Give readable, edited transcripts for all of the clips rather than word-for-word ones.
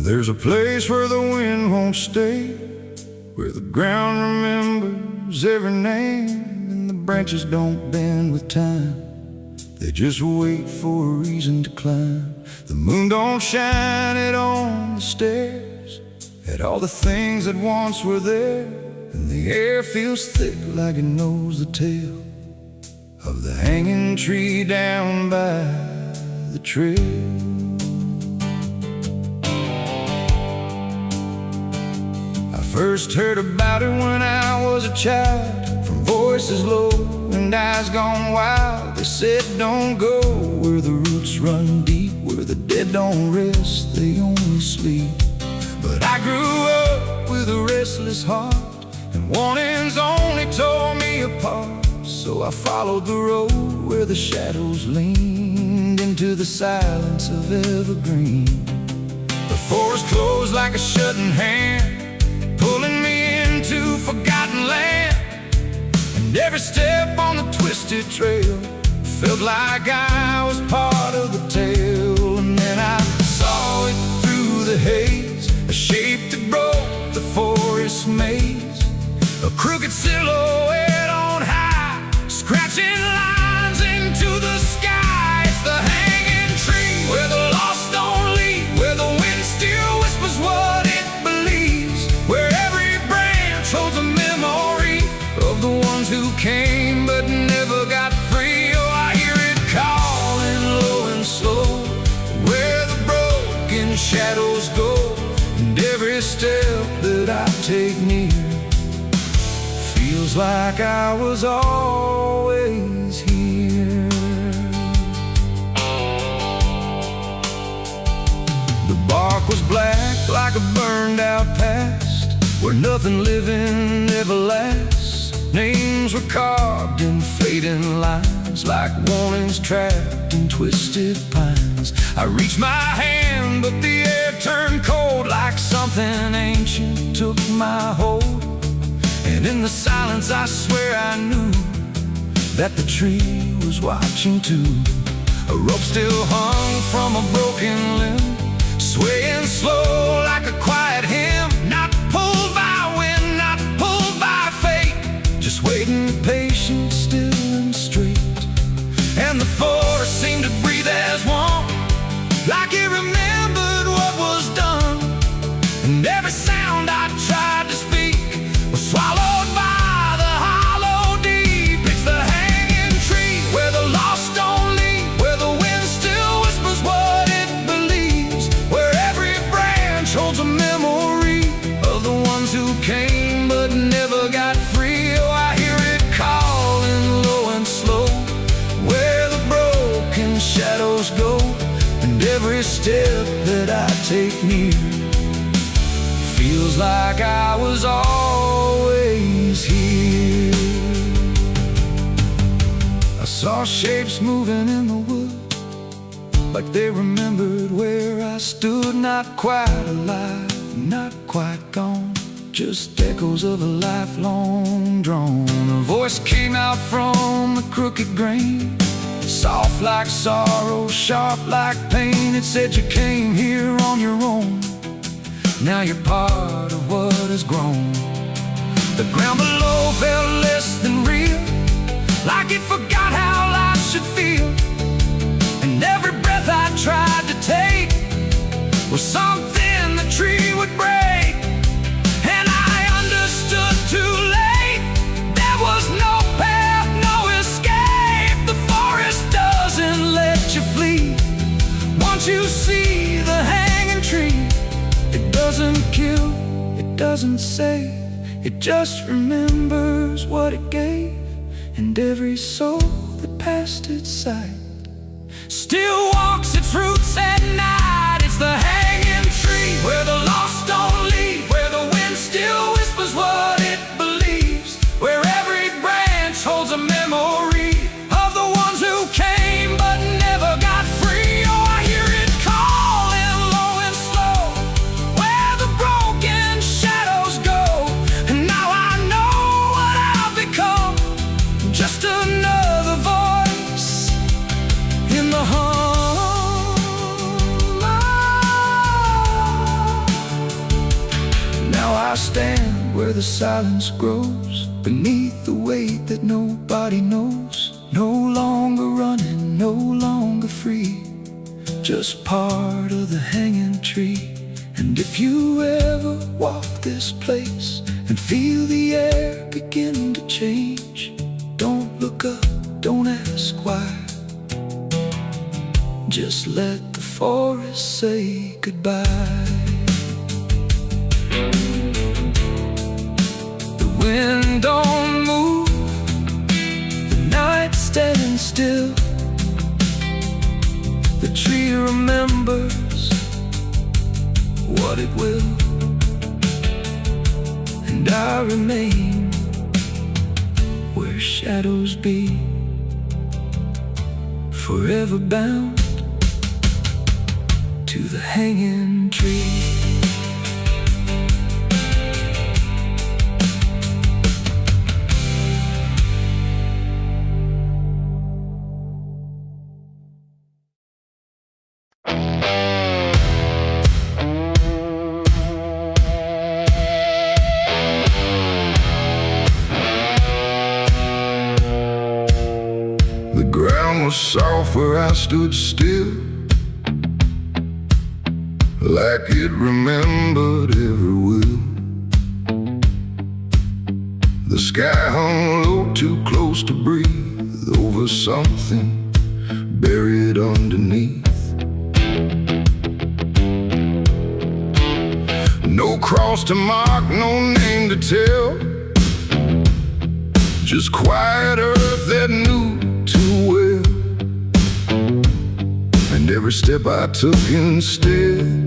There's a place where the wind won't stay, where the ground remembers every name, and the branches don't bend with time. They just wait for a reason to climb. The moon don't shine it on the stairs, at all the things that once were there, and the air feels thick like it knows the tale of the hanging tree down by the trail. I first heard about it when I was a child, from voices low and eyes gone wild. They said don't go where the roots run deep, where the dead don't rest, they only sleep. But I grew up with a restless heart, and warnings only tore me apart. So I followed the road where the shadows leaned into the silence of evergreen. The forest closed like a shutting hand, pulling me into forgotten land. And every step on the twisted trail felt like I was part of the tale. And then I saw it through the haze, a shape that broke the forest maze, a crooked silhouette on high, scratching lines into the sky. It's the hanging tree where the lost don't leave, where the wind still whispers what it believes, where every branch holds a memory of the ones who came but never got free. Oh, I hear it calling low and slow, where the broken shadows go, and every step that I take near feels like I was always here. The bark was black like a burned out past, where nothing living ever lasts. Names were carved in fading lines, like warnings trapped in twisted pines. I reached my hand, but the air turned cold, like something ancient took my hold. And in the silence I swear I knew that the tree was watching too. A rope still hung from a broken limb, swaying slow like a quiet hymn, not pulled by wind, not pulled by fate, just waiting patient, still and straight. And the forest seemed to breathe as one, like it remembered what was done. And every sound I tried to speak was swallowed by the hollow deep. It's the hanging tree where the lost don't leave, where the wind still whispers what it believes, where every branch holds a memory of the ones who came but never got free. Oh, I hear it calling low and slow, where the broken shadows go, and every step that I take near feels like I was always here. I saw shapes moving in the wood, like they remembered where I stood. Not quite alive, not quite gone, just echoes of a lifelong drone. A voice came out from the crooked grain, soft like sorrow, sharp like pain. It said you came here on your own, now you're part of what has grown. The ground below felt less than real, like it forgot how life should feel. And every breath I tried to take was something the tree would break. And I understood too late, there was no path, no escape. The forest doesn't let you flee. Once you see the hanging tree, it doesn't kill, it doesn't save, it just remembers what it gave. And every soul that passed its sight still walks its roots at night. It's the hanging tree where the lost don't leave, where the wind still whispers what it believes, where every branch holds a memory of the ones who came but never got free. Oh, I hear it calling low and slow, where the broken shadows go. And now I know what I've become, just another voice in the hum now I stand where the silence grows, beneath the weight that nobody knows. No longer running, no longer free, just part of the hanging tree. And if you ever walk this place and feel the air begin to change, don't look up, don't ask why. Just let the forest say goodbye. The wind don't move, the night stands still. The tree remembers what it will, and I remain where shadows be, forever bound to the hanging tree. The ground was soft where I stood still, like it remembered every will. The sky hung low, too close to breathe, over something buried underneath. No cross to mark, no name to tell, just quiet earth that knew too well. And every step I took instead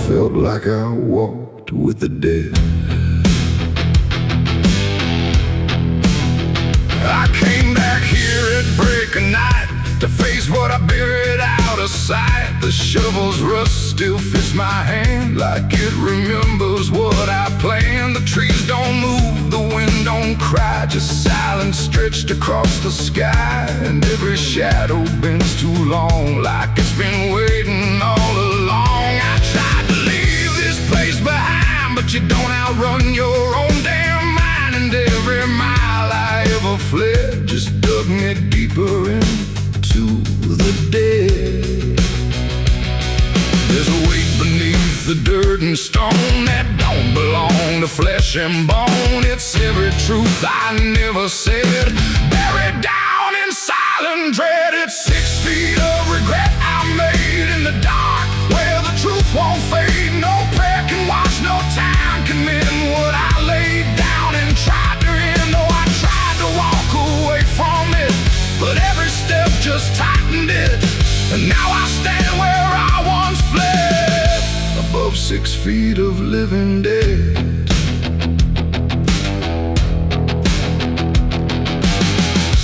felt like I walked with the dead. I came back here at break of night to face what I buried out of sight. The shovel's rust still fits my hand, like it remembers what I planned. The trees don't move, the wind don't cry, just silence stretched across the sky. And every shadow bends too long, like it's been waiting all along. I tried to leave this place behind, but you don't outrun your own damn mind. And every mile I ever fled just dug me deeper into the dead. There's a weight beneath the dirt and stone that don't belong to flesh and bone. It's every truth I never said, buried down in silent dread. It's 6 feet of regret I made in the dark, where the truth won't fade. No prayer can wash, no time can mend what I laid down and tried to end. Oh, I tried to walk away from it, but every step just tightened it. And now I stand where I once fled, above 6 feet of living dead.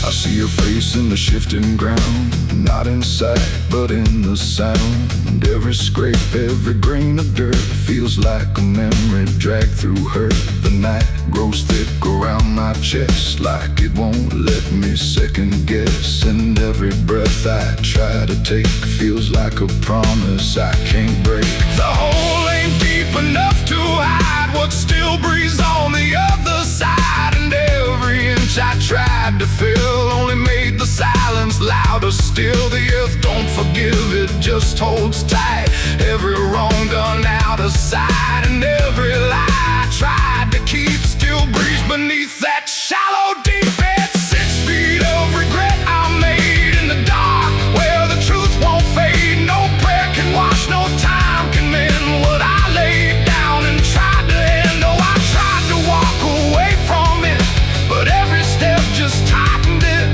I see your face in the shifting ground, not in sight, but in the sound. Every scrape, every grain of dirt feels like a memory dragged through hurt. The night grows thick around my chest, like it won't let me second guess. And every breath I try to take feels like a promise I can't break. The hole ain't deep enough to hide what still breathes on the other side. And every inch I tried to fill only made the silence louder still. The earth don't forgive, it just holds tight. Every wrong done out of sight, and every lie I tried to keep still breathes beneath that shallow deep end. 6 feet of regret I made in the dark, where the truth won't fade. No prayer can wash, no time can mend what I laid down and tried to end. Oh, I tried to walk away from it, but every step just tightened it.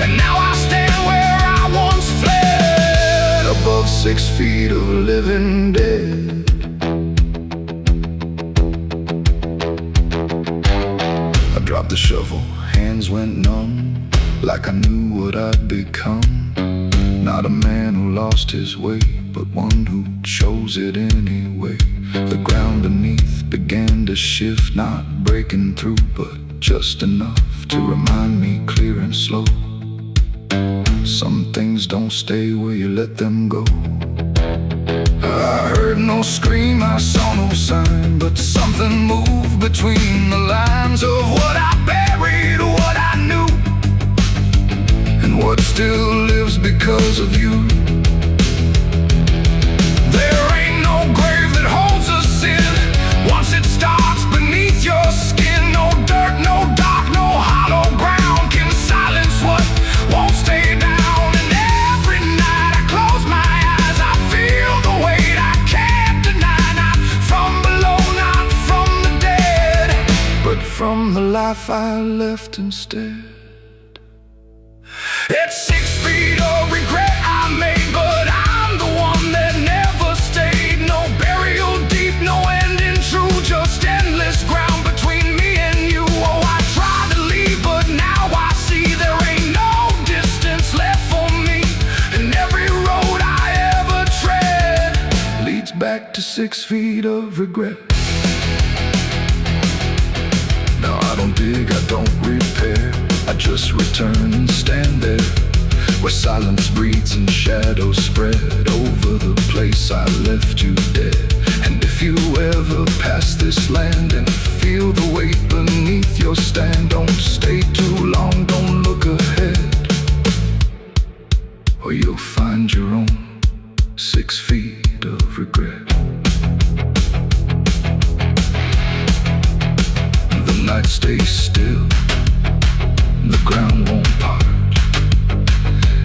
And now I stand where I once fled, above 6 feet of living dead. I dropped the shovel, hands went numb, like I knew what I'd become. Not a man who lost his way, but one who chose it anyway. The ground beneath began to shift, not breaking through, but just enough to remind me clear and slow. Some things don't stay where you let them go. I heard no scream, I saw no from the life I left instead. It's 6 feet of regret I made, but I'm the one that never stayed. No burial deep, no ending true, just endless ground between me and you. Oh, I tried to leave, but now I see there ain't no distance left for me, and every road I ever tread leads back to 6 feet of regret. Now I don't dig, I don't repair, I just return and stand there, where silence breathes and shadows spread over the place I left you dead. And if you ever pass this land and feel the weight beneath your stand, don't stay too long, don't look ahead, or you'll find your own 6 feet of regret. The night stays still, the ground won't part.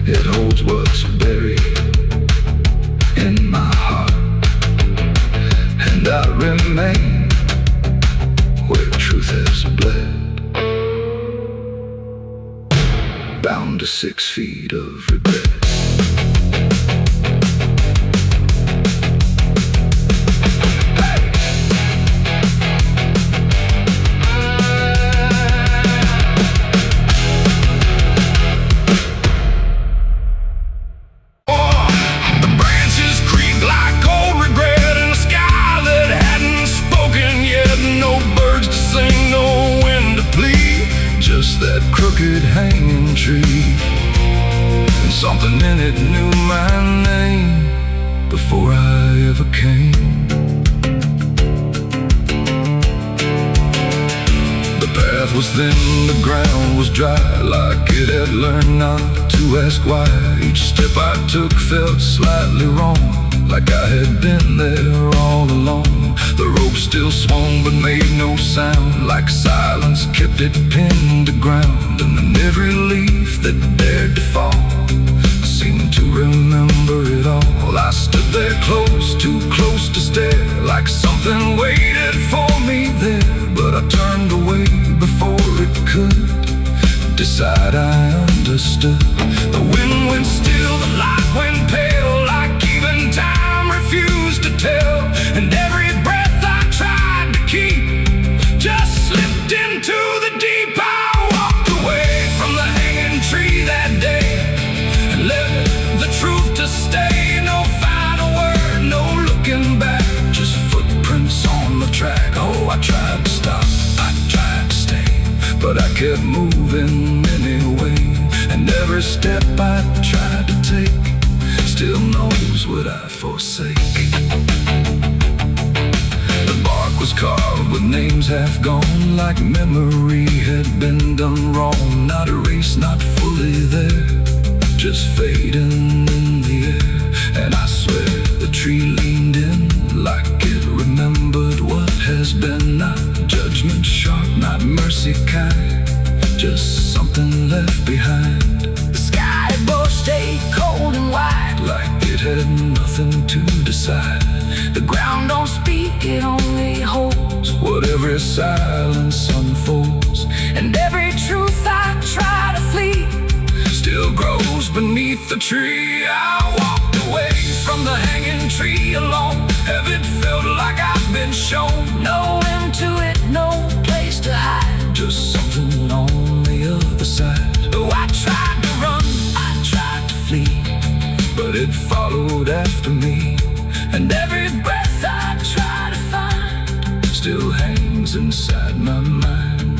It holds what's buried in my heart, and I remain where truth has bled, bound to 6 feet of regret. That crooked hanging tree, and something in it knew my name before I ever came. The path was thin, the ground was dry, like it had learned not to ask why. Each step I took felt slightly wrong, like I had been there all along. The rope still swung but made no sound, like silence kept it pinned to ground. And then every leaf that dared to fall seemed to remember it all. I stood there close, too close to stare, like something waited for me there. But I turned away before it could decide I understood. The wind went still, the light went pale, like even time refused to tell. And every breath I tried to keep just slipped into the deep. I walked away from the hanging tree that day and left the truth to stay. No final word, no looking back, just footprints on the track. Oh, I tried to stop, I tried to stay, but I kept moving anyway. And every step I tried to take still knows what I forsake. The bark was carved with names half gone, like memory had been done wrong. Not erased, not fully there, just fading in the air. And I swear the tree leaned in, like it remembered what has been. Not judgment sharp, not mercy kind, just something left behind. The sky above stayed cold and white, like it had nothing to decide. The ground don't speak, it only holds what every silence unfolds. And every truth I try to flee still grows beneath the tree. I walked away from the hanging tree alone. Heaven felt like I've been shown. No end to it, no place to hide, just something on the other side. Oh, I tried to run, I tried to flee, but it followed after me. And every breath I try to find still hangs inside my mind.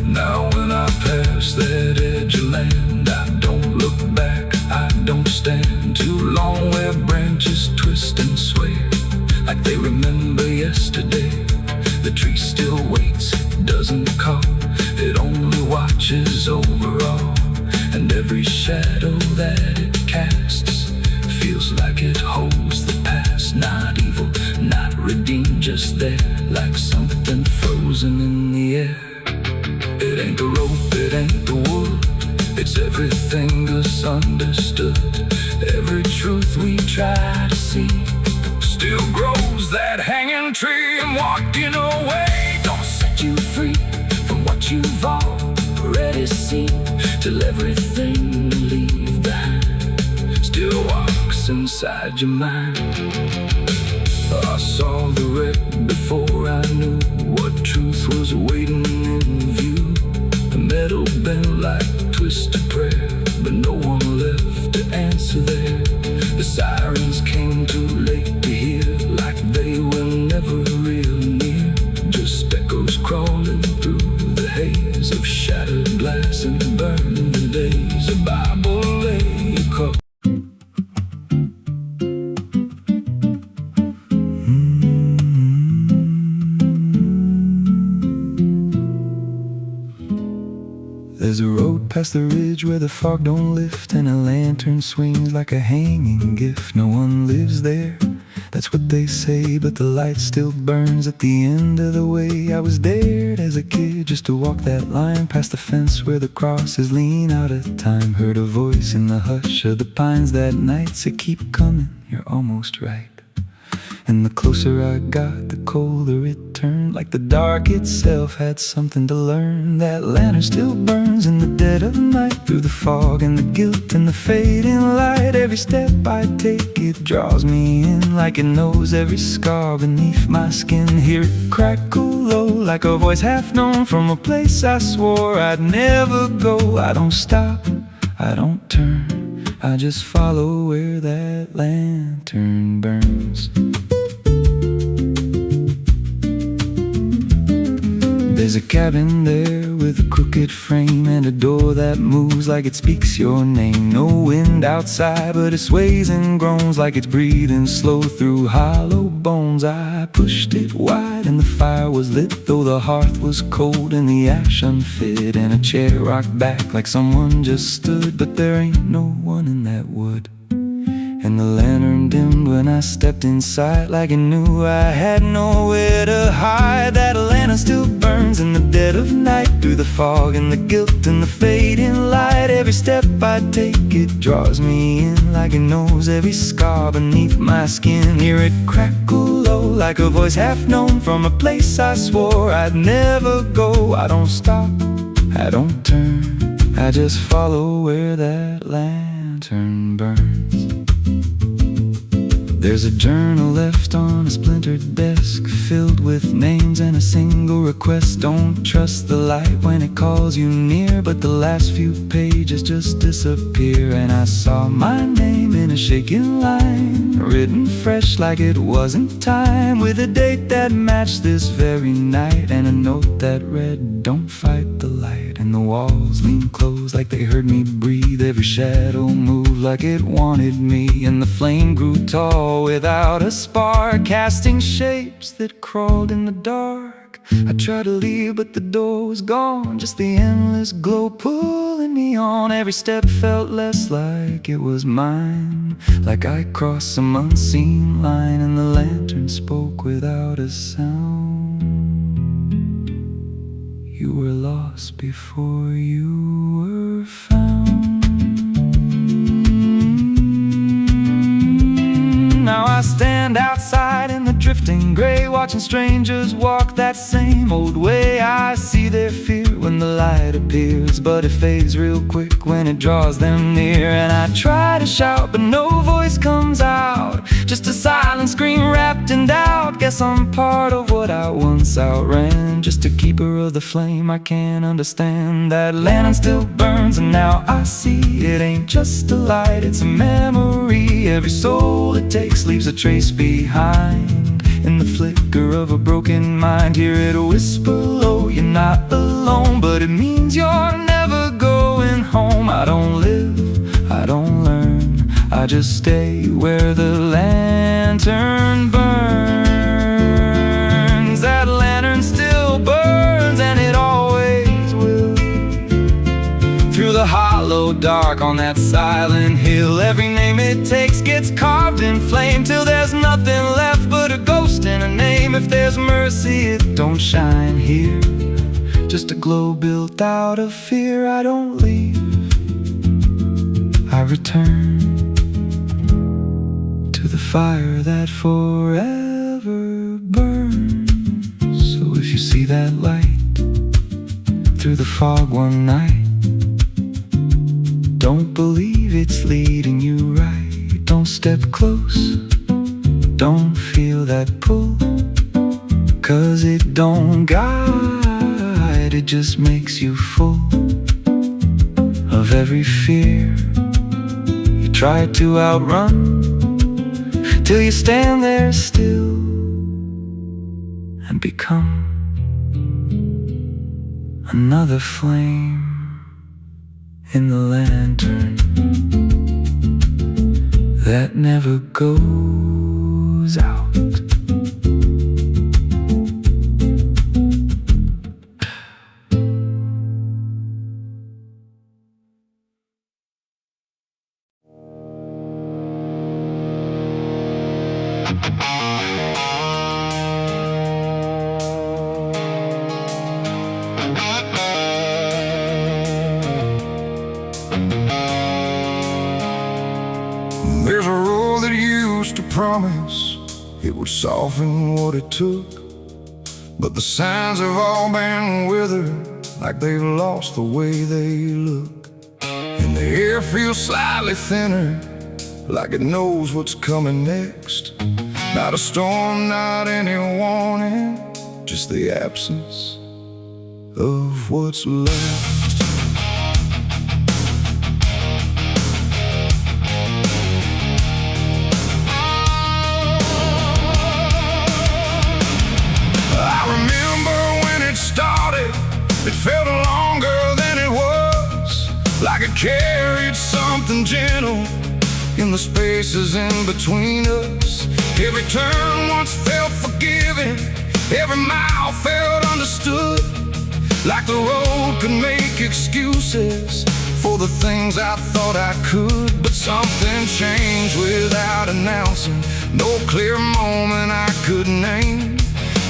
Now when I pass that edge of land, I don't look back, I don't stand too long where branches twist and sway, like they remember yesterday. The tree still waits, it doesn't call, it only watches over all. And every shadow that it casts feels like it holds the past. Not evil, not redeemed, just there, like something frozen in the air. It ain't the rope, it ain't the wood, it's everything misunderstood. Every truth we try to see still grows that hanging tree, and walking away don't set you free. till everything you leave behind still walks inside your mind. I saw the wreck before I knew what truth was waiting in view. The metal bent like twisted prayer, but no one left to answer there. The sirens came too late to hear, like they were never real near. Just echoes crawling through the haze of shattered glass and burning days. A Bible lay across. There's a road past the ridge where the fog don't lift, and a lantern swings like a hanging gift. No one lives there, that's what they say, but the light still burns at the end of the way. I was dared as a kid just to walk that line past the fence where the crosses lean out of time. Heard a voice in the hush of the pines that night say, keep coming, you're almost right. And the closer I got, the colder it turned, like the dark itself had something to learn. That lantern still burns in the dead of night, through the fog and the guilt and the fading light. Every step I take, it draws me in, like it knows every scar beneath my skin. Hear it crackle low, like a voice half known from a place I swore I'd never go. I don't stop, I don't turn, I just follow where that lantern burns. There's a cabin there with a crooked frame and a door that moves like it speaks your name. No wind outside, but it sways and groans like it's breathing slow through hollow bones. I pushed it wide and the fire was lit, though the hearth was cold and the ash unfit. And a chair rocked back like someone just stood, but there ain't no one in that wood. And the lantern dimmed when I stepped inside, like it knew I had nowhere to hide. That lantern still burns in the dead of night, through the fog and the guilt and the fading light. Every step I take, it draws me in, like it knows every scar beneath my skin. Hear it crackle low, like a voice half known from a place I swore I'd never go. I don't stop, I don't turn, I just follow where that lantern burns. There's a journal left on a splintered desk, filled with names and a single request. Don't trust the light when it calls you near, but the last few pages just disappear. And I saw my name in a shaking line, written fresh like it wasn't time, with a date that matched this very night, and a note that read, don't fight the light. And the walls leaned close like they heard me breathe, every shadow moved like it wanted me. And the flame grew tall without a spark, casting shapes that crawled in the dark. I tried to leave, but the door was gone, just the endless glow pulling me on. Every step felt less like it was mine, like I crossed some unseen line. And the lantern spoke without a sound. You were lost before you were found. Now I stand outside in the drifting gray, watching strangers walk that same old way. I see their fear when the light appears, but it fades real quick when it draws them near. And I try to shout, but no voice comes out, just a silent scream wrapped in doubt. Guess I'm part of what I once outran, just a keeper of the flame I can't understand. That lantern still burns, and now I see it ain't just a light, it's a memory. Every soul it takes leaves a trace behind, in the flicker of a broken mind. Hear it whisper low, you're not alone, but it means you're never going home. I don't live, I don't learn, I just stay where the lantern burns. That lantern still burns, and it always will, through the hollow dark on that silent hill. Every name it takes gets carved in flame, till there's nothing left but a ghost and a name. If there's mercy, it don't shine here, just a glow built out of fear. I don't leave, I return to the fire that forever burns. So if you see that light through the fog one night, don't believe it's leading you right. Don't step close, don't feel that pull, 'cause it don't guide, it just makes you full of every fear you try to outrun, till you stand there still and become another flame in the lantern that never goes out. There's a road that used to promise it would soften what it took, but the signs have all been withered, like they've lost the way they look. And the air feels slightly thinner, like it knows what's coming next. Not a storm, not any warning, just the absence of what's left. It felt longer than it was, like it carried something gentle in the spaces in between us. Every turn once felt forgiving, every mile felt understood, like the road could make excuses for the things I thought I could. But something changed without announcing, no clear moment I could name,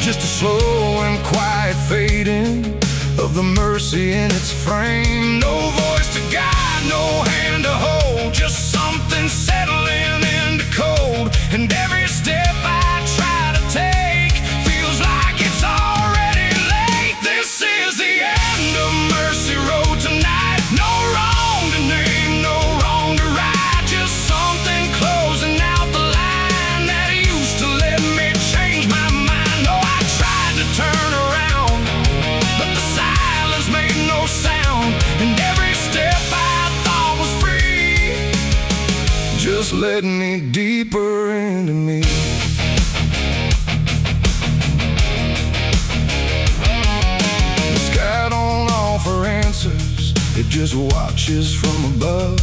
just a slow and quiet fading of the mercy in its frame. No voice to guide, no hand to hold, just something settling into cold. And every step I try to take feels like it's already late. This is the end of Mercy Road tonight. No wrong to name, no wrong to right, just something closing out the line that used to let me change my mind. No, I tried to turn around, but the silence made no sound, and every step I thought was free just led me deeper into me. The sky don't offer answers, it just watches from above,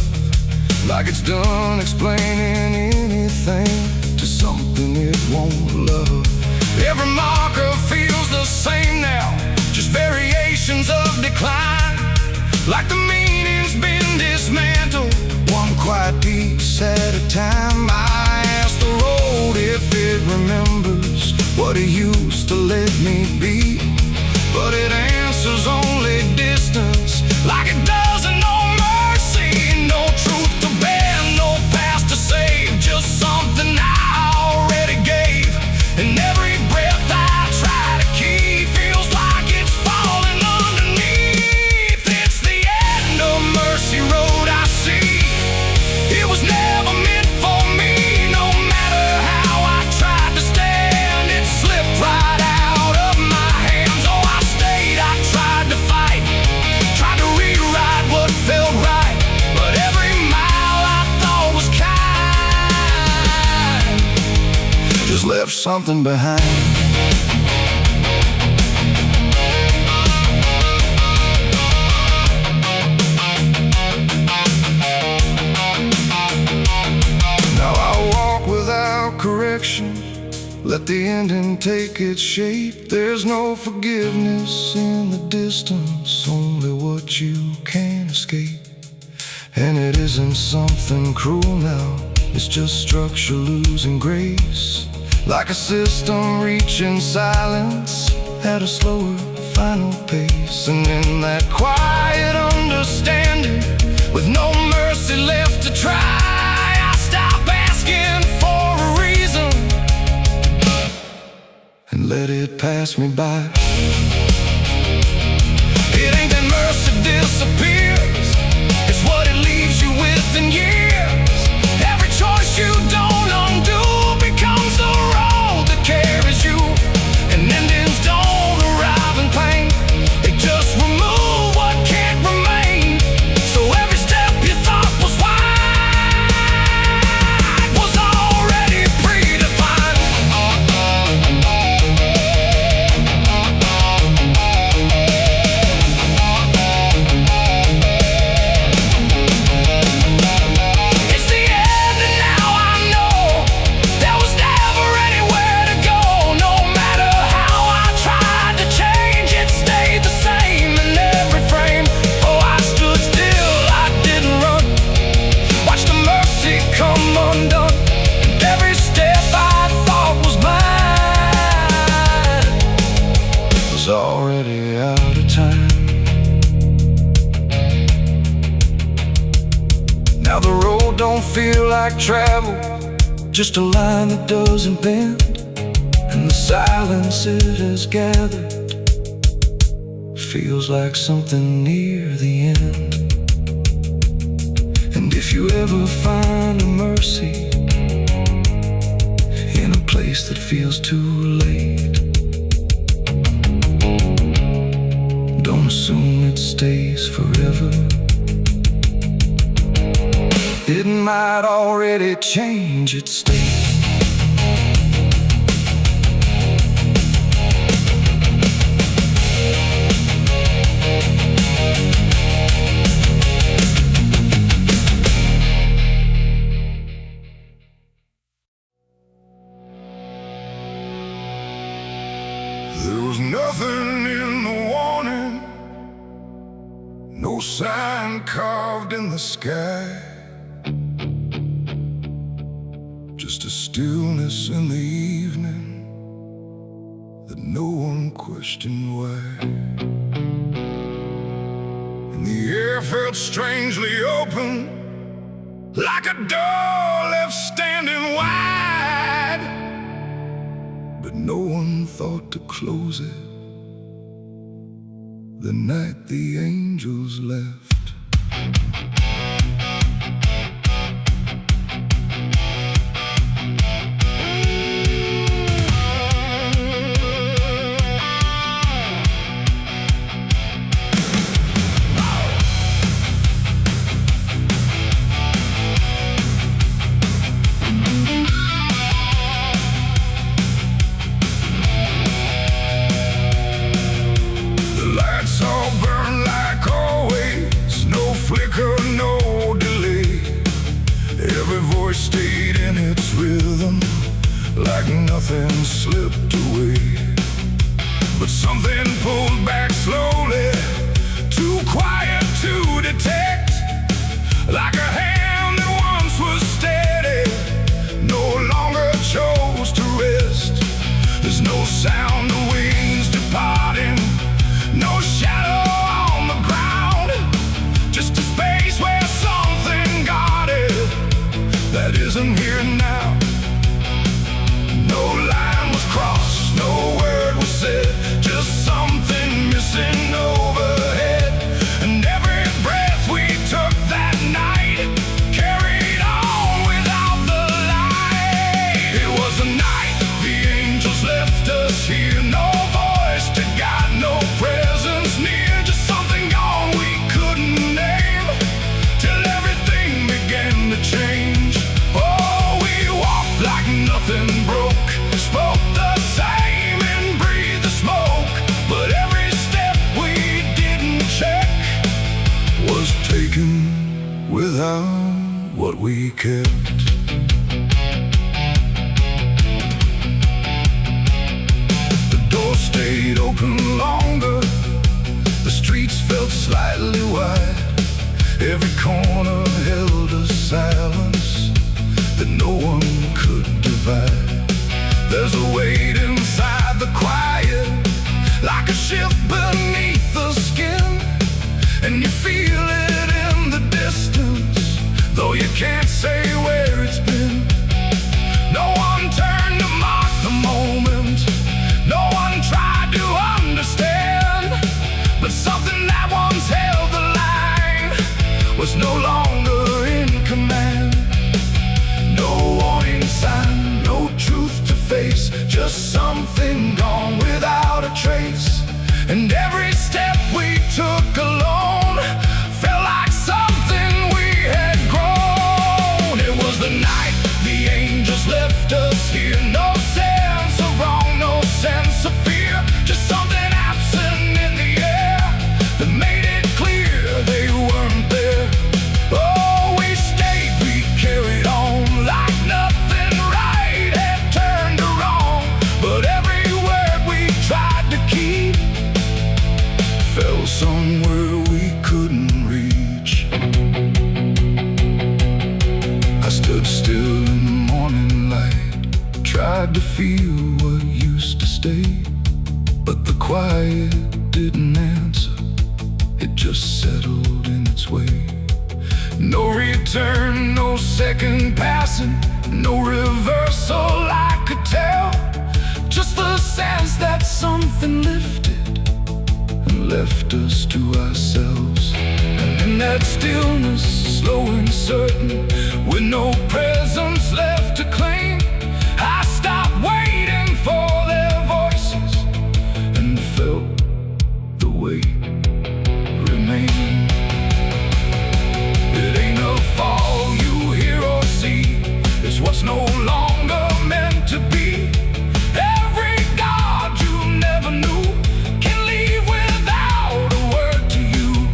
like it's done explaining anything to something it won't love. Every marker feels the same now, just variations of decline, like the meaning's been dismantled, one quiet piece at a time. I ask the road if it remembers what it used to let me be, but it answers only distance, like it doesn't know mercy, no truth to bear, no past to save, just something I already gave. And every breath I try to keep feels like it's falling underneath. It's the end of Mercy Road, I see. It was never meant for me, no matter how I tried to stand, it slipped right out of my hands. Oh, I stayed, I tried to fight, tried to rewrite what felt right, but every mile I thought was kind just left something behind. Now I walk without correction, let the ending take its shape. There's no forgiveness in the distance, only what you can't escape. And it isn't something cruel now, it's just structure losing grace, like a system reaching silence at a slower final pace. And in that quiet understanding, with no mercy left to try, I stop asking for a reason and let it pass me by. It ain't that mercy disappears, it's what it leaves you than years. Every choice you don't undo becomes the road that carries you. And endings don't arrive in pain, they just remove what can't remain. So every step you thought was wide was already predefined. It's the end and now I know there was never anywhere to go. No matter how I tried to change, it stayed the same in every frame. Oh, I stood still, I didn't run, watched the mercy come undone. And every step I thought was mine was already out of time. Now the road don't feel like travel, just a line that doesn't bend. And the silence it has gathered feels like something near the end. And if you ever find a mercy in a place that feels too late, don't assume it stays forever. It might already change its state. There was nothing in the warning, no sign carved in the sky, just a stillness in the evening that no one questioned why. And the air felt strangely open, like a door left standing wide, but no one thought to close it the night the angels left. Stayed in its rhythm, like nothing slipped away. But something pulled back slowly, too quiet to detect, like a hand that once was steady no longer chose to rest. There's no sound of wings departing, no shadow on the ground, just a space where something guarded that isn't here now. No line was crossed, no word was said, just something missing overhead. And every breath we took that night carried on without the light. It was a night the angels left us here, no voice to guide, no presence near, just something gone we couldn't name, till everything began to change. Nothing broke, spoke the same and breathed the smoke, but every step we didn't check was taken without what we kept. The door stayed open longer, the streets felt slightly wide, every corner held a silence that no one could divide. There's a weight inside the quiet, like a shift beneath the skin, and you feel it in the distance, though you can't say where it's been. No one turned to mark the moment, no one tried to understand, but something that once held the line was no longer in And every step we took alone felt like something we had grown. It was the night the angels left us here. No sense of wrong, no sense of fear, just something absent in the air that made it clear they weren't there. Oh, we stayed, we carried on like nothing right had turned to wrong. But every word we tried to keep fell somewhere we couldn't reach. I stood still in the morning light, tried to feel what used to stay, but the quiet didn't answer, it just settled in its way. No return, no second passing, no reversal I could tell, just the sense that something lifted and left us to ourselves. And in that stillness, slow and certain, with no presence left to claim, I stopped waiting for their voices and felt the weight remain. It ain't a fall you hear or see, it's what's no longer meant to be. Every God you never knew can leave without a word to you.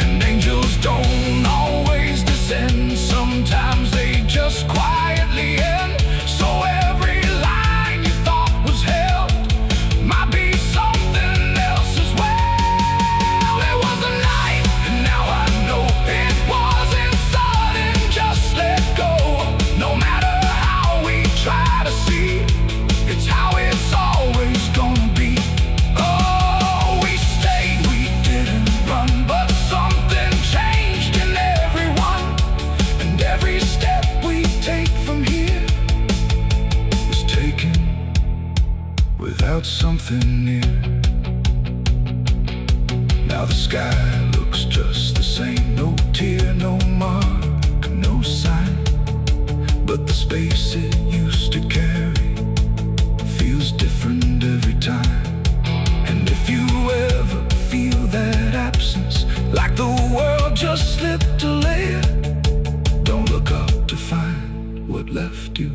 And angels don't always descend, sometimes they just quietly end. So every line you thought was held might be something else as well. It was a night, and now I know it wasn't sudden, just let go. No matter how we try to see, it's how it's always gonna be. Oh, we stayed, we didn't run, but something changed in everyone. And every step we take from here was taken without something near. Now the sky looks just the same, no tear, no mark, no sign, but the space it used to carry feels different every time. And if you ever feel that absence, like the world just slipped a layer, don't look up to find what left you,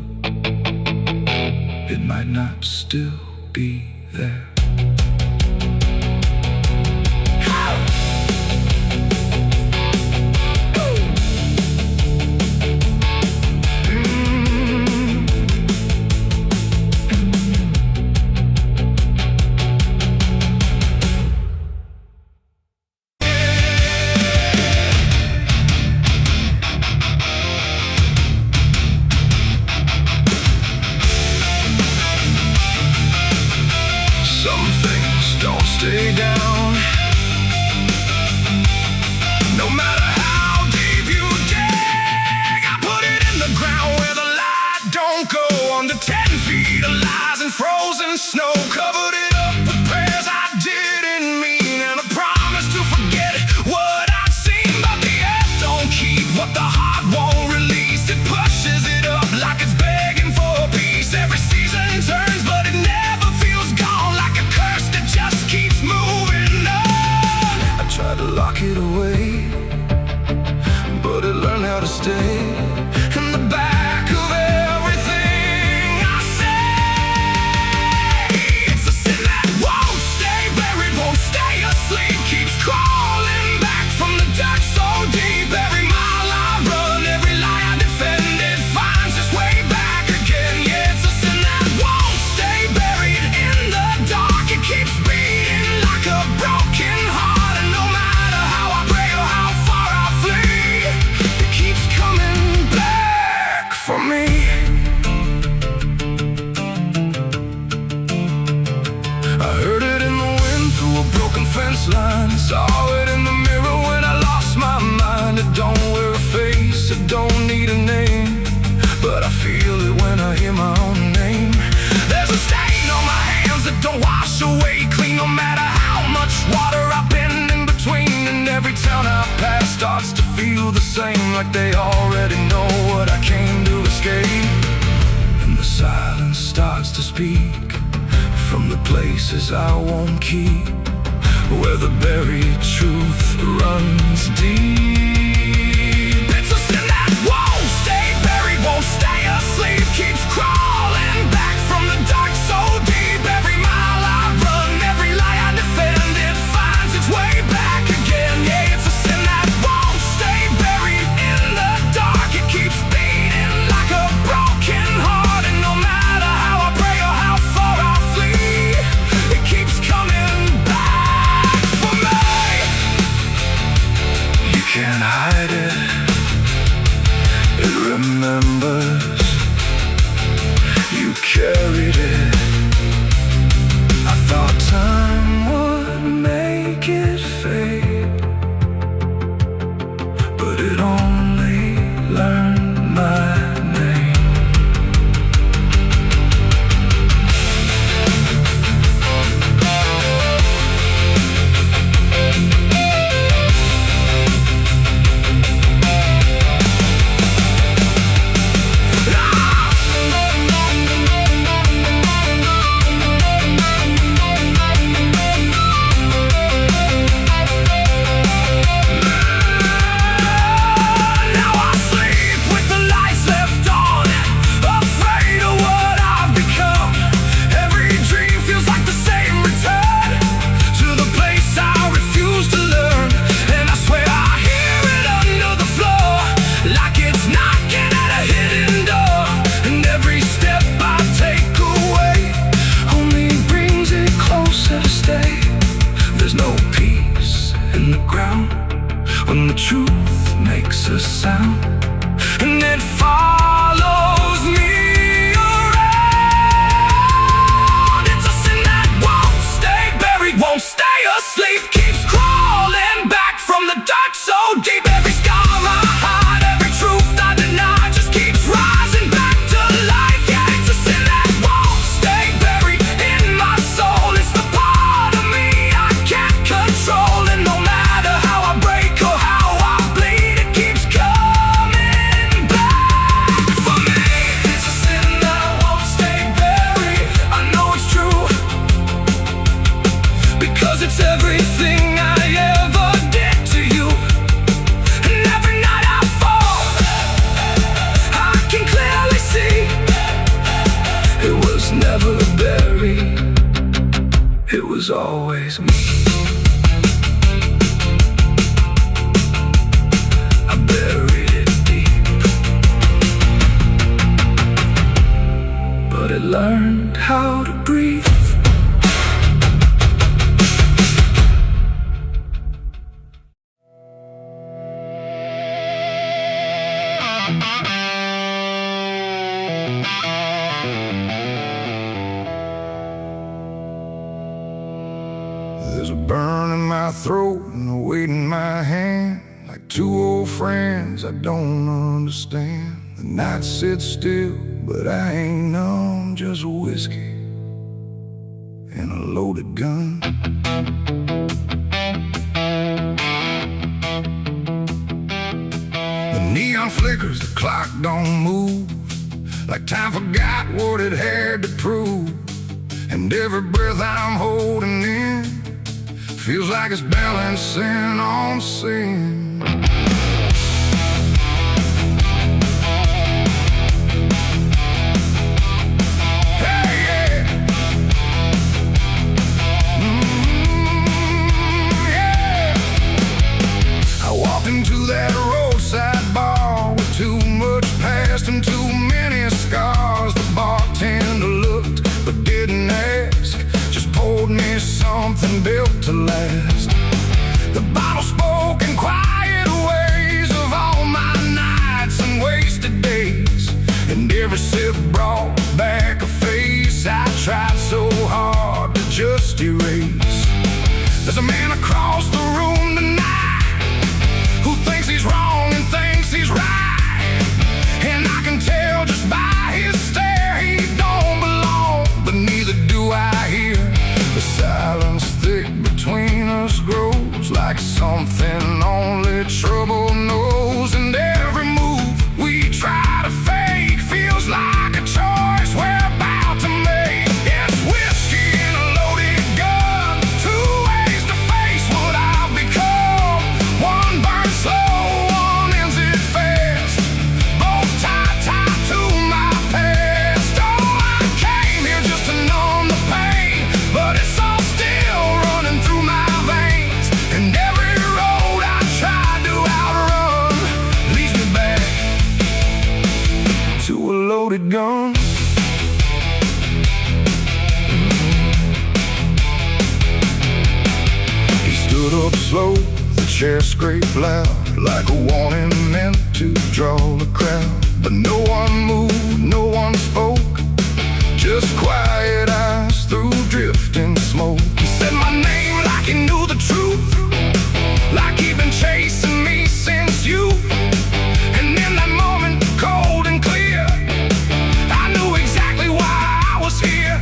it might not still be there. Some things don't stay down, no matter how deep you dig. I put it in the ground where the light don't go. Under 10 feet of lies and frozen snow, covered it up with prayers I didn't mean, and a promise to forget what I'd seen. But the earth don't keep what the heart won't release, it pushes it up like it's begging for peace. Every season turns, but it never feels gone, like a curse that just keeps moving on. I tried to lock it away, but it learned how to stay in the back of everything I say. It's a sin that won't stay buried, won't stay asleep, keeps crawling back from the dirt so deep. Every mile I run, every lie I defend, it finds its way back again. Yeah, it's a sin that won't stay buried in the dark, it keeps beating like a broken heart. And no matter how I pray or how far I flee, it keeps coming back for me. I heard it in the wind through a broken fence line, saw it in the mirror when I lost my mind. It don't wear a face, it don't need a name, but I feel it when I hear my own name. There's a stain on my hands that don't wash away clean, no matter how much water I've been in between. And every town I pass starts to feel the same, like they already know what I came to escape. And the silence starts to speak from the places I won't keep. where the buried truth runs deep. It's a sin that won't stay buried, won't stay asleep, keeps crawling back from the dark so deep. Every mile I run, every lie I defend, it finds its way back again. Yeah, it's a sin that won't stay buried in the dark. It keeps beating like a broken heart, and no matter how I pray or how far I flee, it keeps coming back for me. You can't hide it, it remembers. You carried it. I thought time would make it fade, but it only learned my name. When the truth makes a sound, And it follows me around. It's a sin that won't stay buried, won't stay asleep, keeps crawling back from the dark so deep. Every scar I hide, every truth I deny, just keeps rising back to life. Yeah, it's a sin that won't stay buried in my soul. It's the part of me I can't control, and no matter how I break or how I bleed, it keeps coming back for me. It's a sin that won't stay buried. I know it's true, because it's everything I ever did to you. And every night I fall, I can clearly see it was never buried, it was always me. I buried it deep, but it learned how to breathe. There's a burn in my throat and a weight in my hand, like two old friends I don't understand. The night sits still, but I ain't numb, just whiskey and a loaded gun. The neon flickers, the clock don't move, like time forgot what it had to prove. And every breath I'm holding in feels like it's balancing on sin. Hey, yeah. Yeah. I walked into that roadside bar with too much past and too many scars. The bartender looked but didn't ask, just poured me something built to last. The bottle spoke in quiet ways of all my nights and wasted days, and every sip brought back a face I tried so hard to just erase. There's a man across the room tonight who thinks he's wrong and thinks he's right, and I can tell just by his stare he don't belong, but neither do I here. The silence thick between us grows like something only trouble knows, and every move we try to fake feels like a choice we're about to make. It's whiskey and a loaded gun, two ways to face stood up slow, the chair scraped loud, like a warning meant to draw the crowd. But no one moved, no one spoke, just quiet eyes through drifting smoke. He said my name like he knew the truth, like he'd been chasing me since youth. And in that moment, cold and clear, I knew exactly why I was here.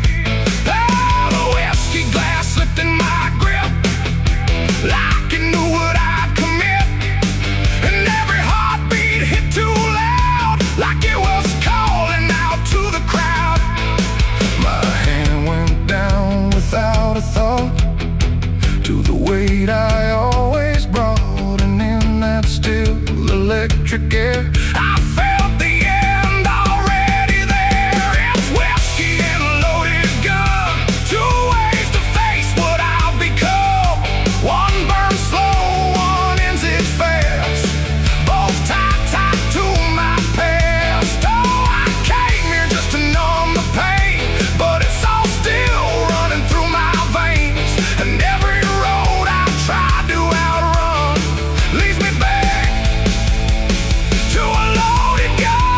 Oh, the whiskey glass slipped in my grip, like it knew what I'd commit. And every heartbeat hit too loud, like it was calling out to the crowd. My hand went down without a thought to the weight I always brought, and in that still electric air, I felt the end already there. It's whiskey and a loaded gun, two ways to face what I've become. One burns slow, one ends it fast, both tied to my past. Oh, I came here just to numb the pain, but it's all still running through my veins. And every road I tried to outrun leads me back to a loaded gun.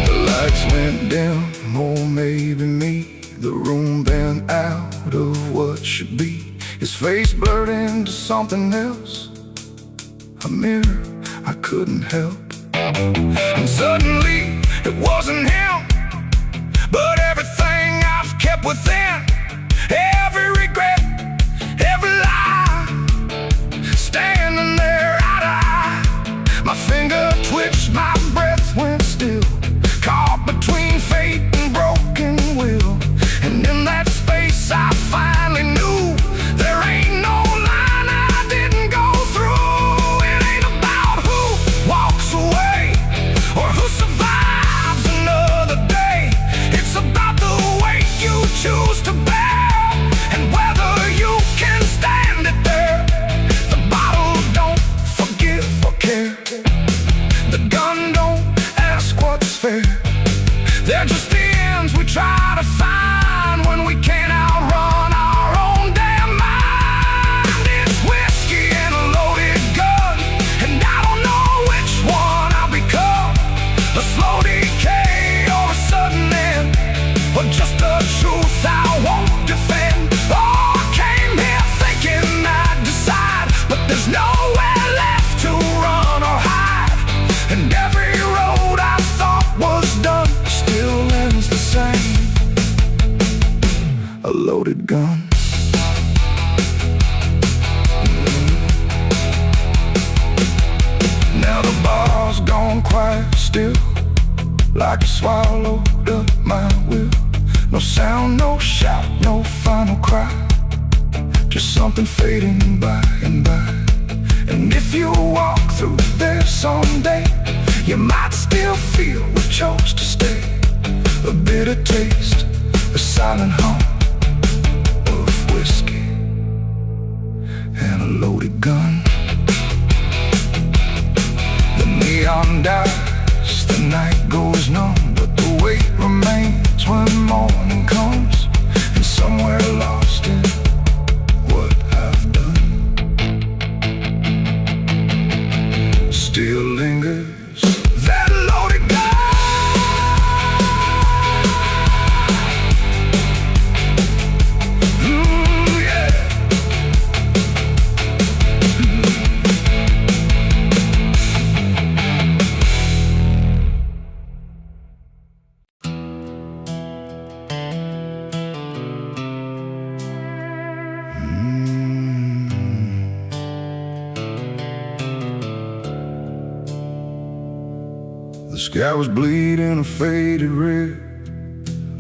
The lights went dim, or maybe me. The room bent out of what should be. His face blurred into something else, a mirror I couldn't help. And suddenly it wasn't him, but everything I've kept within, every regret, every lie, standing there eye to eye. My finger twitched, my breath went still, caught between fate and broken will. And in that space I finally knew there ain't no line I didn't go through. It ain't about who walks away or who survives another day. It's about the weight you choose to bear, and whether you can stand it there. The bottle don't forgive or care, the gun don't ask what's fair. They're just the ends we try to find when we can't outrun our own damn mind. It's whiskey and a loaded gun, and I don't know which one I'll become. A slow decay or a sudden end, or just the truth I won't defend. Oh, I came here thinking I'd decide, but there's nowhere left to run or hide. And every road I thought was done still ends the same, a loaded gun. Now the bar's gone quiet still, like it swallowed up my will. No sound, no shout, no final cry, just something fading by and by. And if you walk through there someday, you might still feel we chose to stay. A bitter taste, a silent hum of whiskey and a loaded gun. The neon dies, the night goes numb, but the weight remains when morning comes. And somewhere lost in what I've done still lingers that loaded gun. The sky was bleeding a faded red,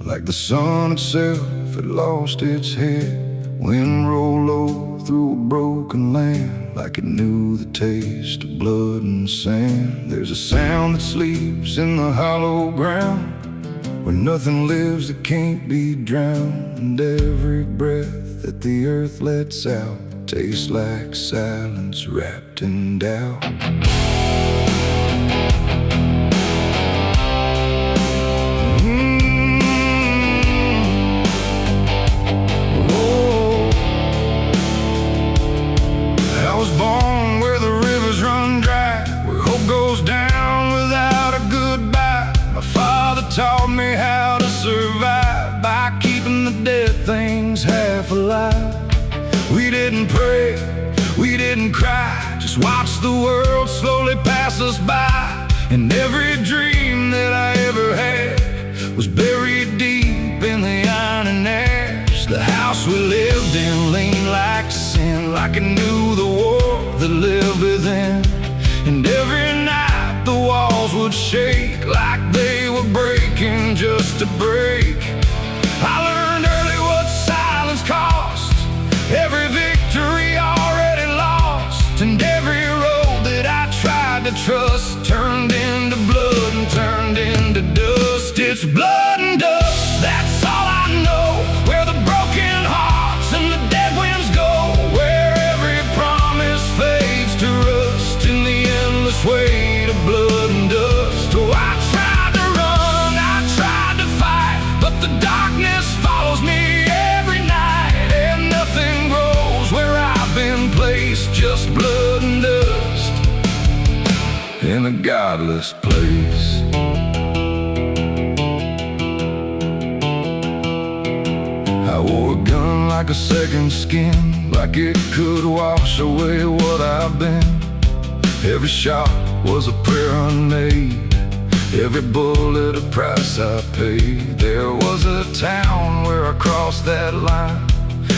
like the sun itself had lost its head. Wind rolled low through a broken land, like it knew the taste of blood and sand. There's a sound that sleeps in the hollow ground, where nothing lives that can't be drowned. And every breath that the earth lets out tastes like silence wrapped in doubt. I was born where the rivers run dry, where hope goes down without a goodbye. My father taught me how to survive by keeping the dead things half alive. We didn't pray, we didn't cry, just watch the world slowly pass us by. And every dream that I ever had was buried deep in the iron and ash. The house we lived in leaned like sin, like it knew the war that lived within. And every night the walls would shake like they were breaking just to break. I learned early what silence cost, every victory already lost. And every road that I tried to trust turned into blood and turned into dust. It's blood and dust, that's all I know. Where the broken hearts and the dead winds go, where every promise fades to rust in the endless weight of blood and dust. Oh, I tried to run, I tried to fight, but the darkness follows me every night. And nothing grows where I've been placed, just blood and dust in a godless place. I wore a gun like a second skin, like it could wash away what I've been. Every shot was a prayer unmade, every bullet a price I paid. There was a town where I crossed that line,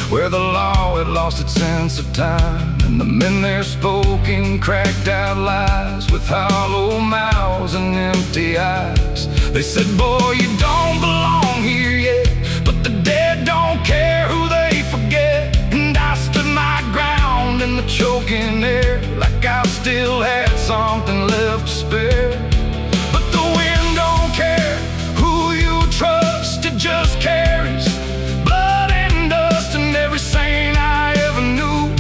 where the law had lost its sense of time. And the men there spoke in cracked out lies, with hollow mouths and empty eyes. They said, boy, you don't belong here yet, but the dead don't care who they forget. And I stood my ground in the choking air, like I still had something left to spare. But the wind don't care who you trust, it just carries blood and dust. And every saint I ever knew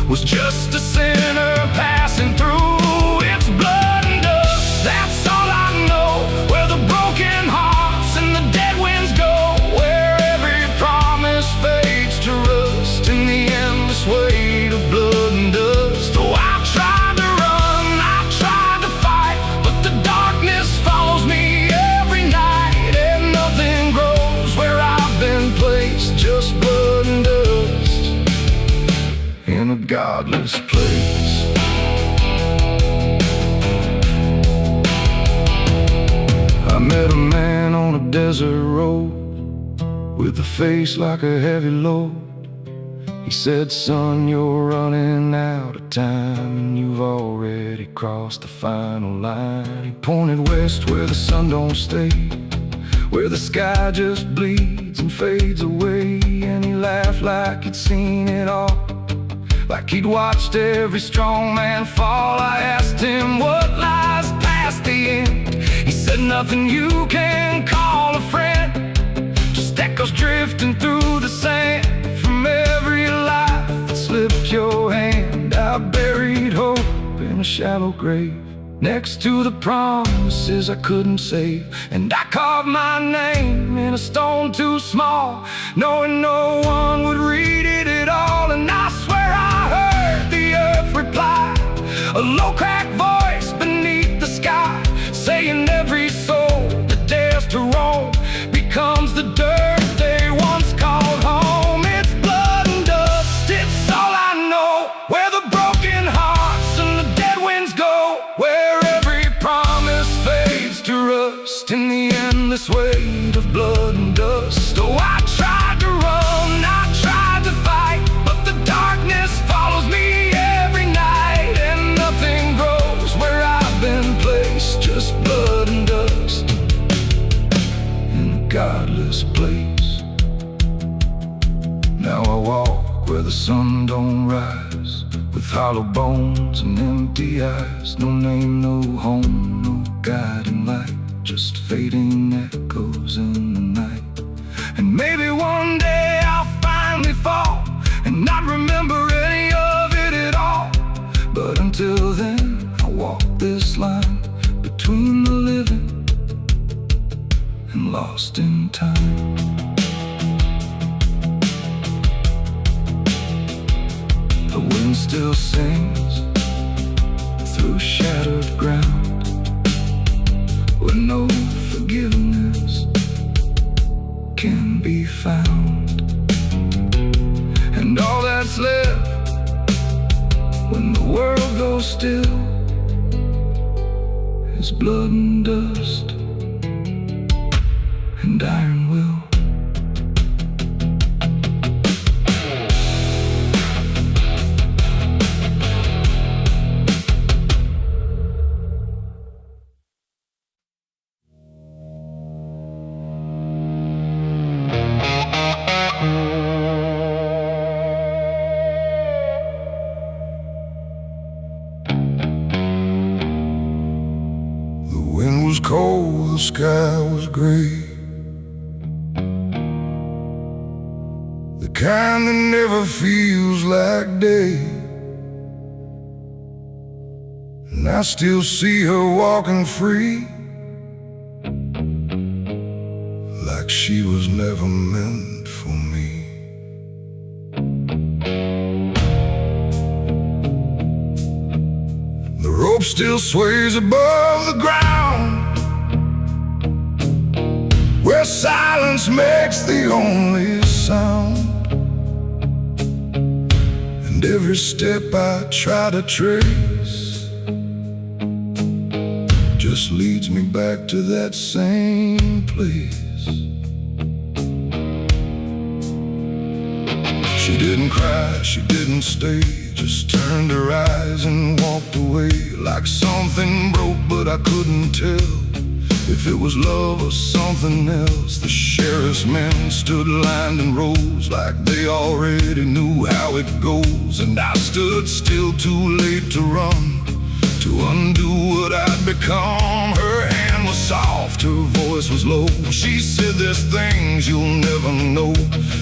was just a sinner passing through. It's blood and dust, that's all I know. Where the broken hearts and the dead winds go, where every promise fades to rust in the endless weight of blood and dust. Oh, I tried to run, I tried to fight, but the darkness follows me every night. And nothing grows where I've been placed, just blood and dust in a godless place. I met a man on a desert road, with a face like a heavy load. He said, son, you're running out of time, and you've already crossed the final line. He pointed west where the sun don't stay, where the sky just bleeds and fades away. And he laughed like he'd seen it all, like he'd watched every strong man fall. I asked him what lies past the end. He said, nothing you can call a friend, just echoes drifting through the sand from every life that slipped your hand. I buried hope in a shallow grave, next to the promises I couldn't save. And I carved my name in a stone too small, knowing no one would read it at all. And I swear I heard the earth reply, a low cracked voice beneath the sky, saying every soul that dares to roam becomes the dirt they once called home. It's blood and dust, it's all I know. Where the broken hearts and the dead winds go, where every promise fades to rust in the endless weight of blood and dust. Oh, I tried to run, I tried to fight, but the darkness follows me every night. And nothing grows where I've been placed, just blood and dust in a godless place. Now I walk where the sun don't rise, with hollow bones and empty eyes. No name, no home, no guiding light, just fading echoes in the night. And maybe one day I'll finally fall and not remember any still sings through shattered ground, where no forgiveness can be found. And all that's left when the world goes still is blood and dust and iron will. The wind was cold, the sky was gray, the kind that never feels like day. And I still see her walking free, like she was never meant for me. The rope still sways above the ground, where silence makes the only sound. And every step I try to trace just leads me back to that same place. She didn't cry, she didn't stay, just turned her eyes and walked away. Like something broke, but I couldn't tell if it was love or something else. The sheriff's men stood lined in rows, like they already knew how it goes. And I stood still, too late to run, to undo what I'd become. Her hand was soft, her voice was low. She said, "There's things you'll never know."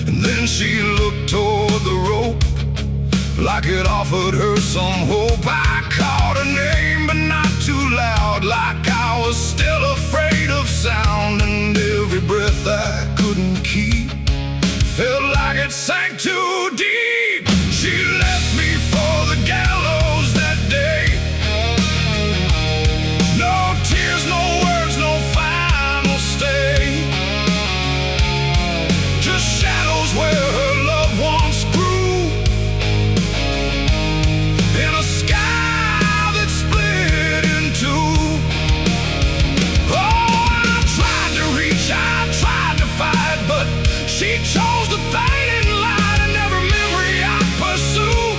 And then she looked toward the rope, like it offered her some hope. I called her name, but not too loud, like I was still afraid of sound. And every breath I couldn't keep felt like it sank too deep. She left me for the gallows that day. No tears, no words, no final stay, just shadows where her loved ones grew, in a sky that split in two. Oh, I tried to reach, I tried to fight, but she chose the fading light, and every memory I pursue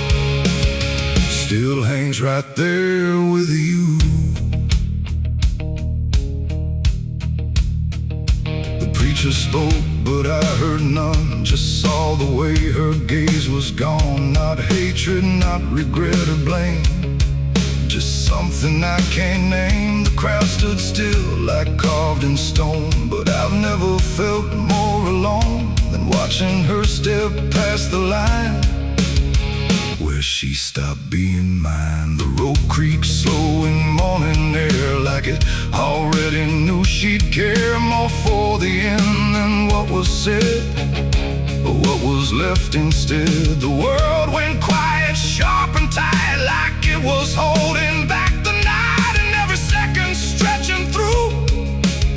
still hangs right there with you. The preacher spoke, but I heard none, just saw the way her gaze was gone. Not hatred, not regret or blame, just something I can't name. The crowd stood still, like carved in stone, but I've never felt more alone than watching her step past the line where she stopped being mine. The rope creaks slow in morning air, like it already knew she'd care more for the end than what was said, or what was left instead. The world went quiet, sharp and tight, like it was holding back the night, and every second stretching through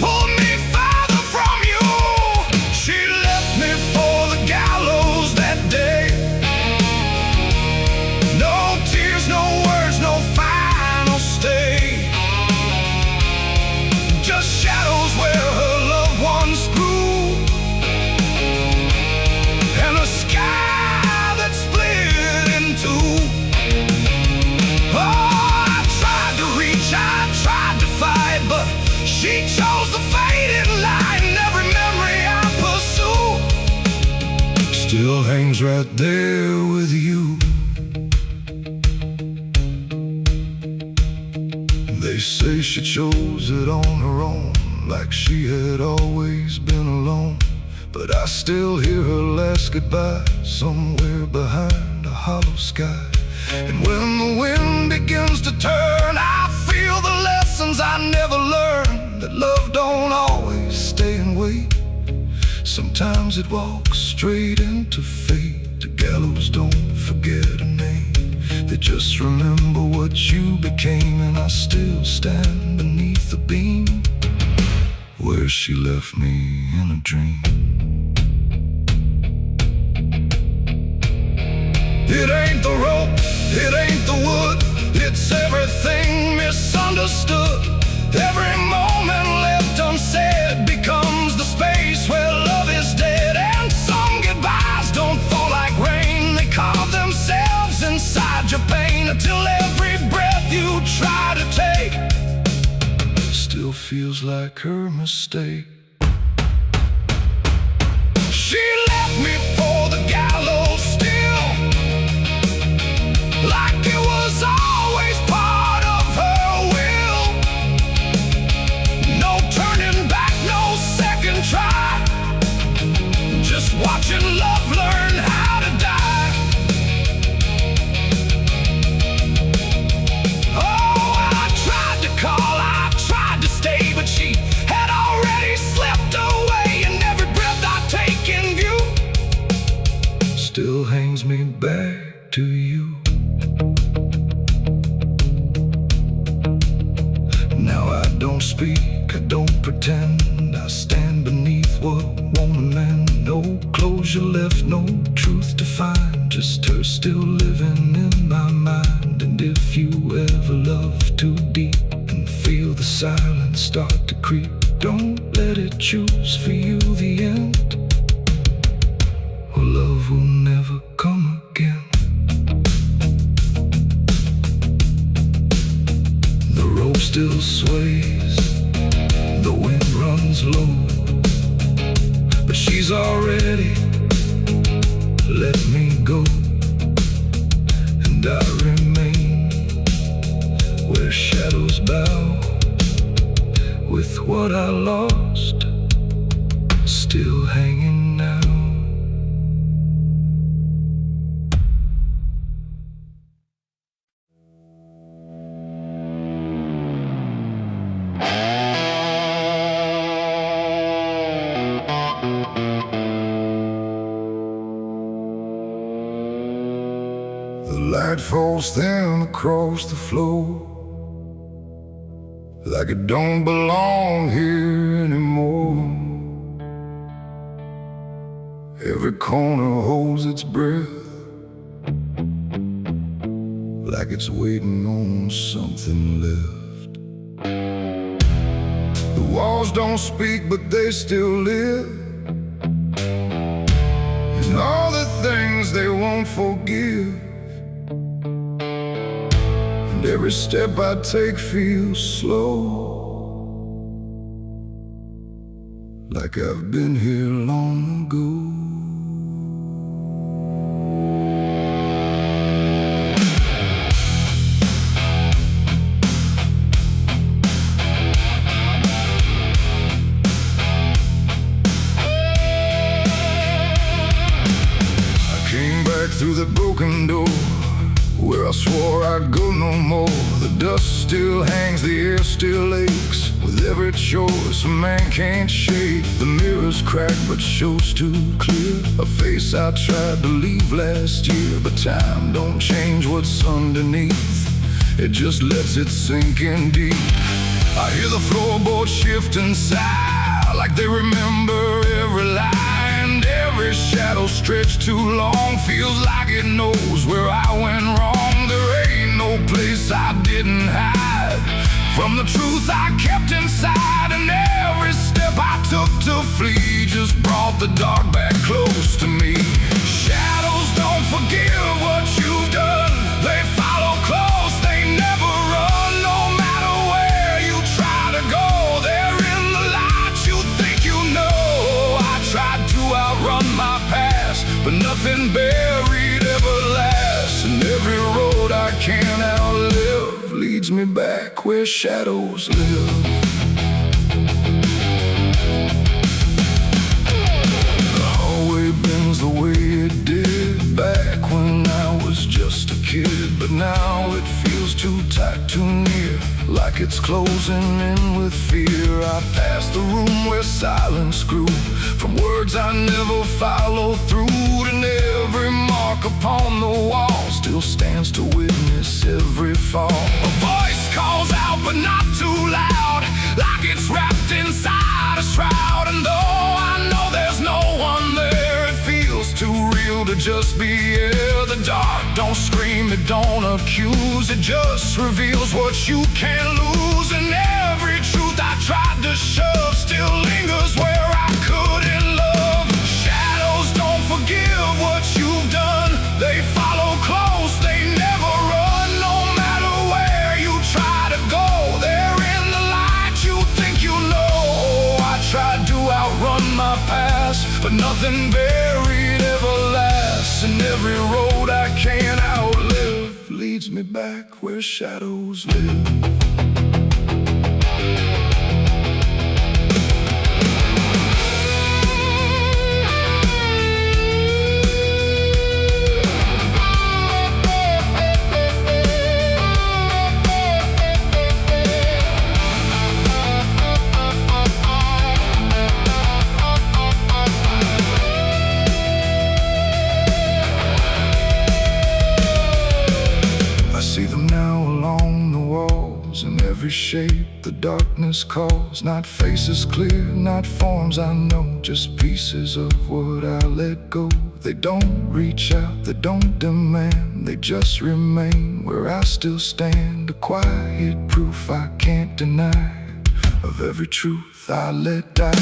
pulled me farther from you. She left me for the gallows that day. No tears, no words, no final stay, just shadows where her loved ones grew, and a sky that split in two. Oh, I tried to reach, I tried to fight, but she chose the faded light, and every memory I pursue still hangs right there with you. They say she chose it on her own, like she had always been alone. But I still hear her last goodbye somewhere behind a hollow sky. And when the wind begins to turn, I feel the lessons I never learned, that love don't always stay and wait. Sometimes it walks straight into fate. The gallows don't forget a name. They just remember what you became, and I still stand beneath the beam where she left me in a dream. It ain't the rope, it ain't the wood, it's everything misunderstood. Every moment left unsaid becomes the space where love is dead. And some goodbyes don't fall like rain, they carve themselves inside your pain, until every breath you try to take still feels like her mistake. She left me for the gallows still, like it was always part of her will. No turning back, no second try, just watching love learn how to die. Oh, I tried to call, I tried to stay, but she had already slipped away, and every breath I take in view still hangs me back to you. Now I don't speak, I don't pretend, I stand beneath what won't amend. No closure left, no truth to find, just her still living in my mind. And if you ever love too deep and feel the silence start to creep, don't let it choose for you the end, or love will never come again. The rope still sways, the wind runs low, but she's already let me go, and I remain where shadows bow, with what I lost still hanging now. The light falls thin across the floor, like it don't belong here anymore. Every corner holds its breath, like it's waiting on something left. The walls don't speak, but they still live, and all the things they won't forgive. And every step I take feels slow, like I've been here long ago. Through the broken door, where I swore I'd go no more. The dust still hangs, the air still aches, with every choice a man can't shake. The mirror's cracked but shows too clear a face I tried to leave last year. But time don't change what's underneath, it just lets it sink in deep. I hear the floorboards shift and sigh, like they remember every lie. And every shadow stretched too long feels like it knows where I went wrong. There ain't no place I didn't hide from the truth I kept inside. And every step I took to flee just brought the dark back close to me. Shadows don't forgive what you've done, they follow close, they never run. No matter where you try to go, they're in the light you think you know. I tried to outrun my past, but nothing buried ever lasts. And every road I can't outlive leads me back where shadows live. The hallway bends the way it did back when I was just a kid, but now it feels too tight, too near, like it's closing in with fear. I pass the room where silence grew, from words I never followed through. And every mark upon the wall still stands to witness just be here. The dark don't scream, it don't accuse, it just reveals what you can't lose. And every truth I tried to shove still lingers where I couldn't love. Shadows don't forgive what you've done, they follow close, they never run. No matter where you try to go, they're in the light you think you know. I tried to outrun my past, but nothing buried ever lasts. And every road I can't outlive leads me back where shadows live. Every shape the darkness calls, not faces clear, not forms I know, just pieces of what I let go. They don't reach out, they don't demand, they just remain where I still stand. A quiet proof I can't deny of every truth I let die.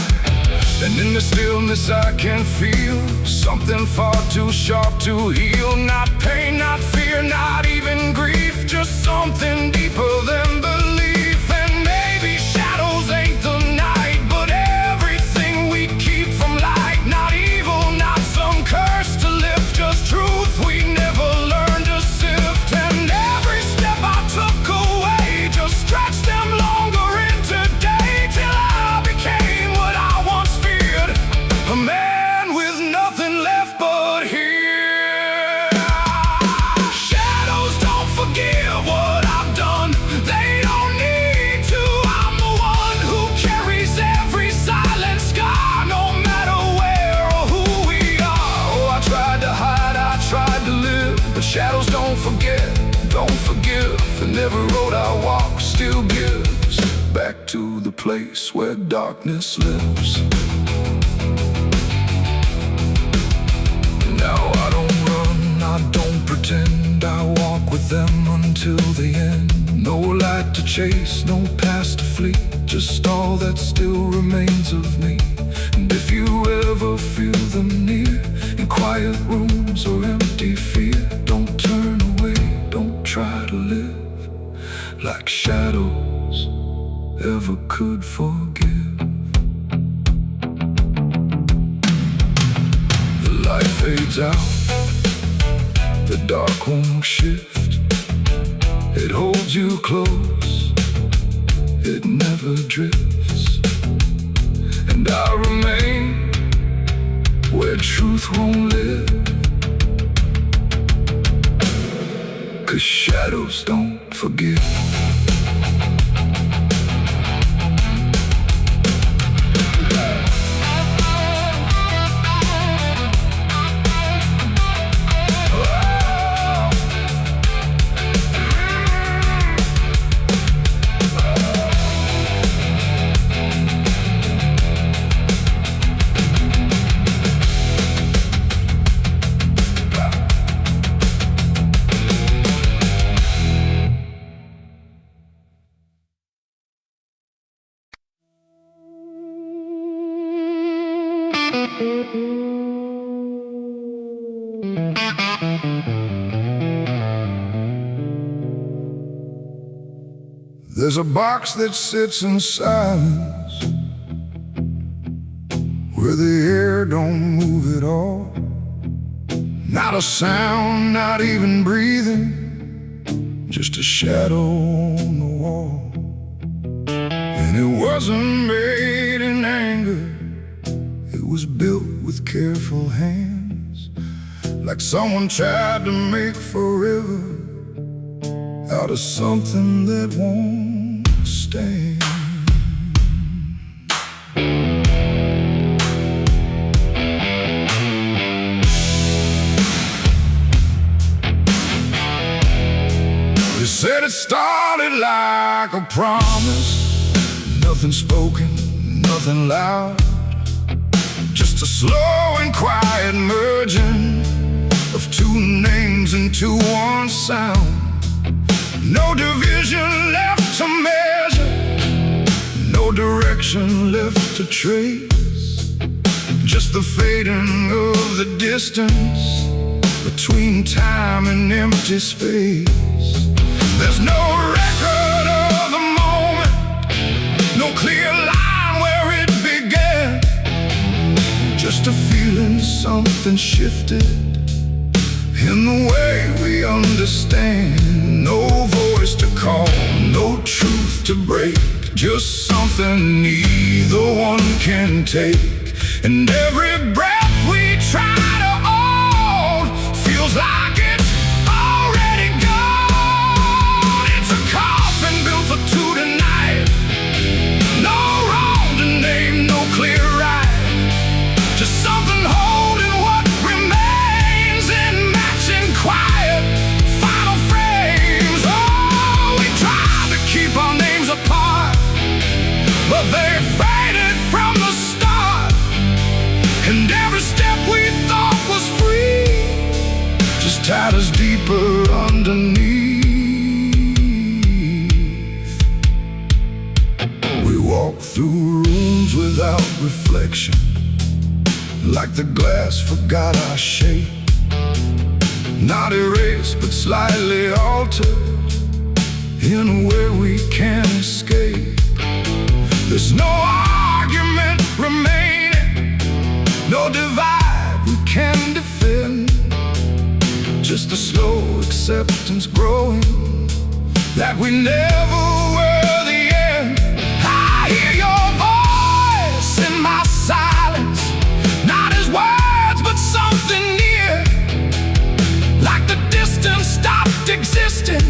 And in the stillness I can feel something far too sharp to heal. Not pain, not fear, not even grief, just something deeper than belief. And maybe shadows ain't the night, but everything we keep from light. Not evil, not some curse to lift, just truth we never learned to sift. And every step I took away just stretched them longer into day, till I became what I once feared, a man with nothing left but here. Shadows don't forgive what I've done, they don't need to. I'm the one who carries every silent scar, no matter where or who we are. Oh, I tried to hide, I tried to live, but shadows don't forget, don't forgive. And every road I walk still gives back to the place where darkness lives. Now I don't run, I don't pretend, I walk with them until the end. No light to chase, no past to flee, just all that still remains of me. And if you ever feel them near, in quiet rooms or empty fear, don't turn away, don't try to live like shadows ever could forgive. The light fades out, the dark won't shift. It holds you close, it never drifts. And I remain where truth won't live, 'cause shadows don't forgive. There's a box that sits in silence, where the air don't move at all. Not a sound, not even breathing, just a shadow on the wall. And it wasn't made in anger, it was built with careful hands, like someone tried to make forever out of something that won't stand. They said it started like a promise, nothing spoken, nothing loud, just a slow and quiet merging of two names into one sound. No division left to measure, no direction left to trace, just the fading of the distance between time and empty space. There's no record of the moment, no clear line where it began, just a feeling something shifted in the way we understand. No voice to call, no truth to break, just something neither one can take. And every breath we try to hold feels like it's already gone. It's a coffin built for two tonight, no wrong to name, no clear right, just something holding what remains in matching quiet final frames. Oh, we tried to keep our names apart, but they faded from the start. And every step we thought was free just tied us deeper underneath. We walk through rooms without reflection, like the glass forgot our shape, not erased but slightly altered in a way we can't escape. There's no argument remaining, no divide we can defend, just a slow acceptance growing that we never were the end. I hear your voice in my silence, not as words but something near, like the distance stopped existing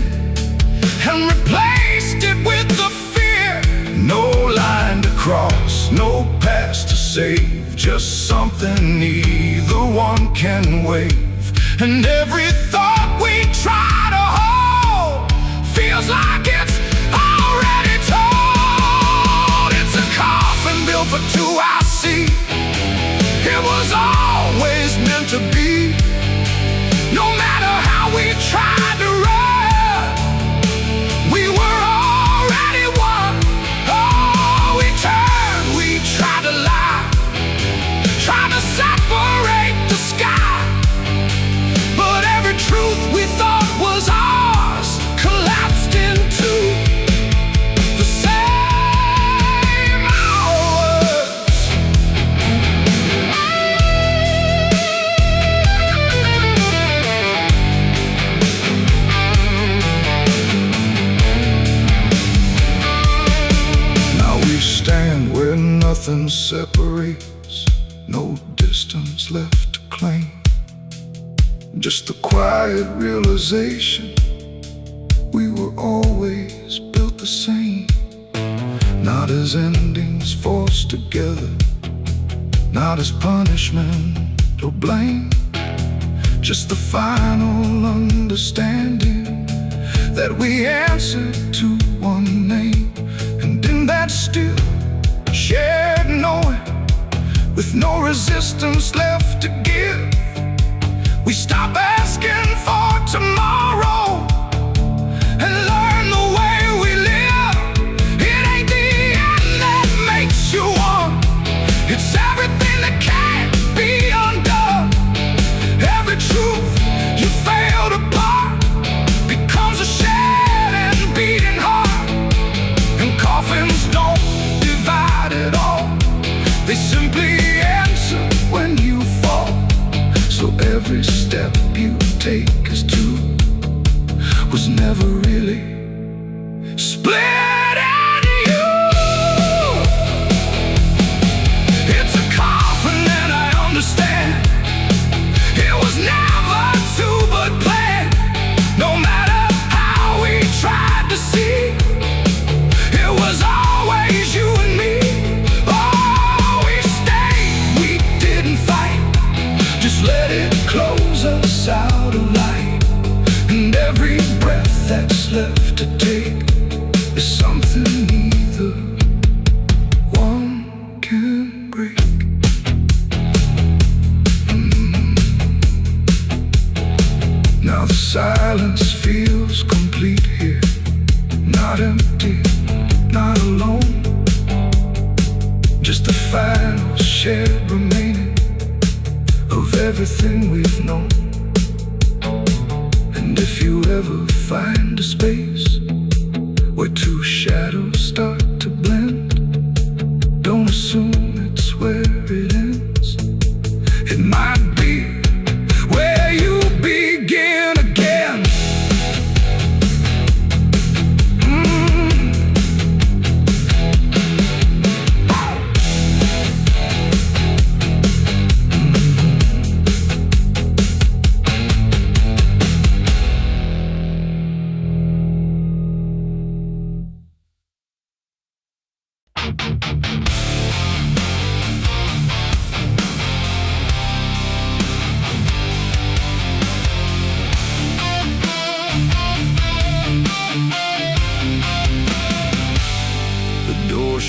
and replaced it with the fear. No line to cross, no past to save, just something neither one can wave. And every thought we try to hold feels like it's already told. It's a coffin built for two, I see. It was always meant to be. No matter how we tried to run, we were already one. Oh, we turned, we tried to lie, tried to separate the sky, but every truth we thought was ours collapsed into the same hours. Now we stand where nothing separates, no distance left to claim, just the quiet realization we were always built the same. Not as endings forced together, not as punishment or blame, just the final understanding that we answered to one name. And in that still shared knowing, with no resistance left to give, we stop asking for tomorrow and learn the way we live. It ain't the end that makes you one, it's everything that can't be undone. Every truth you failed apart becomes a shed and beating heart. And coffins don't divide at all, they simply answer when you fall. So every step you take as two was never really split into you. It's a coffin and I understand, it was never two but planned. No matter how we tried to see, it was always you and me. Oh, we stayed, we didn't fight, just let it close us out of light. And every breath that's left to take is silence feels complete here. Not empty, not alone. Just the final shared remaining of everything we've known. And if you ever find a space where two shadows start to blend, don't assume it's where it ends. It might be where you begin again.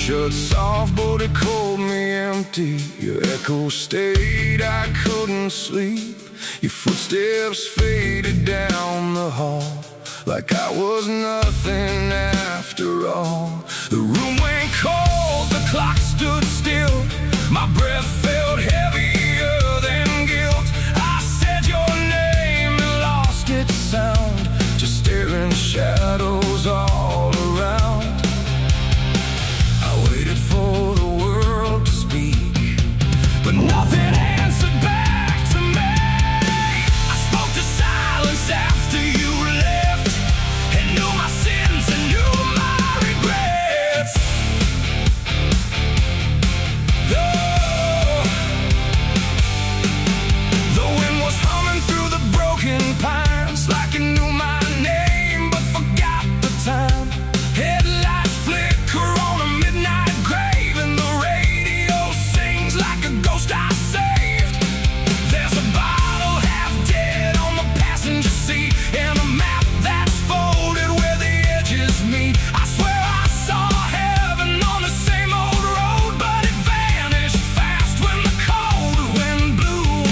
Shut soft, but it called me empty. Your echo stayed, I couldn't sleep. Your footsteps faded down the hall like I was nothing after all. The room went cold, the clock stood still. My breath felt heavier than guilt. I said your name and lost its sound, just staring shadows all around. For the world to speak, but nothing answered back to me. I spoke to silence after you left, and knew my sins and knew my regrets. The wind was humming through the broken pines, like it knew my name but forgot the time. Headlights flicker on a midnight grave, and the radio sings like a ghost I saved. There's a bottle half dead on the passenger seat, and a map that's folded where the edges meet. I swear I saw heaven on the same old road, but it vanished fast when the cold wind blew.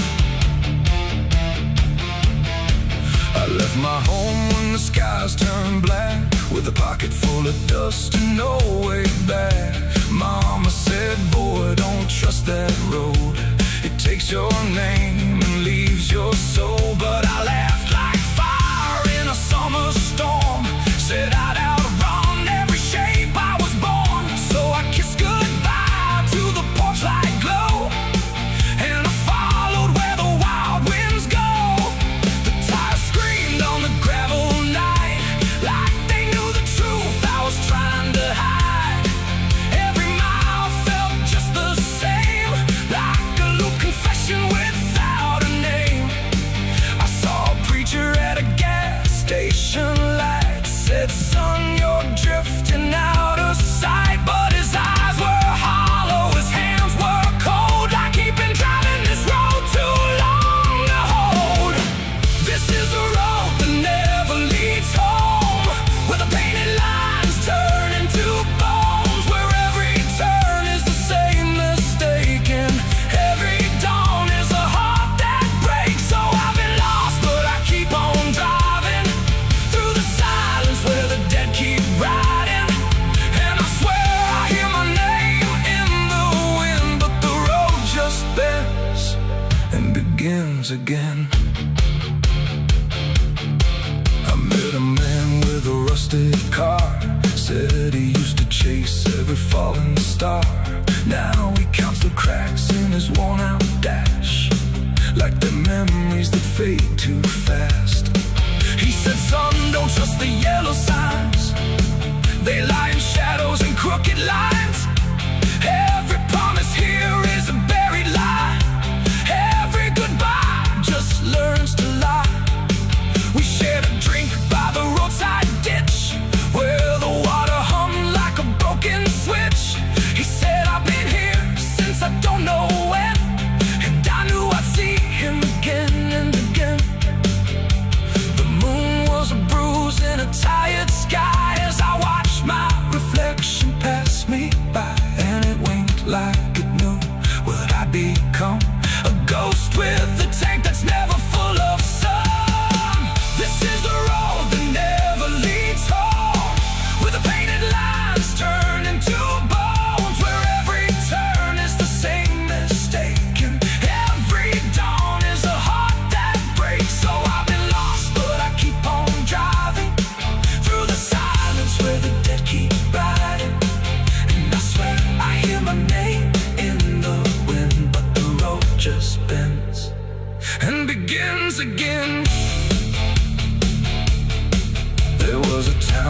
I left my home when the skies turned black, with a pocket full of dust and no way back. Mama said, boy, don't trust that road. It takes your name and leaves your soul. But I laughed like fire in a summer storm, said I'd outrun every shape I was born. So I kissed goodbye to the porch light glow, and I followed where the wild winds go. The tires screamed on the gravel night, like they knew the truth I was trying to hide. Every mile felt just the same, like a loop confession without a name. I saw a preacher at a gas station light, said, son, you're drifting out of sight. But his eyes were hollow, his hands were cold, like he'd been driving this road too long to hold. This is a road that never leads home, where the painted lines turn into bones, where every turn is the same mistake, and every dawn is a heart that breaks. So I've been lost, but I keep on driving through the silence where the dead keep riding. And I swear I hear my name in the wind, but the road just bends and begins again. I met a man with a rusted car, said he used to chase every falling star. Now he counts the cracks in his worn-out dash, like the memories that fade too fast. He said, son, don't trust the yellow signs, they lie in shadows and crooked lines. Every promise here is a buried lie, every goodbye just learns to lie. We shared a drink by the roadside ditch, where the water hummed like a broken switch. He said, I've been here since I don't know when, and I knew I'd see him again and again.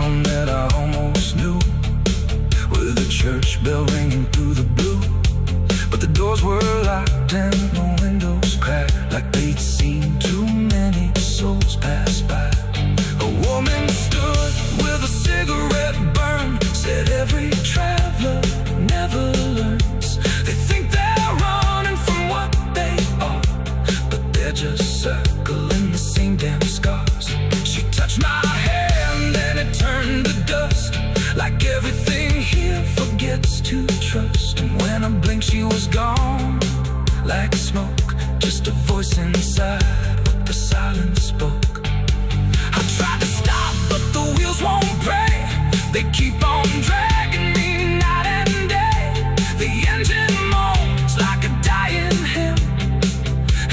town that I almost knew, with a church bell ringing through the blue. But the doors were locked and the windows cracked, like they'd seen too many souls pass by. A woman stood with a cigarette burn, said every traveler never learns. They think they're running from what they are, but they're just circling the same damn scars. She touched my hand and it turned to dust, like everything here forgets to trust. And when I blinked she was gone, like smoke, just a voice inside what the silence spoke. I tried to stop but the wheels won't pray, they keep on dragging me night and day. The engine moans like a dying hymn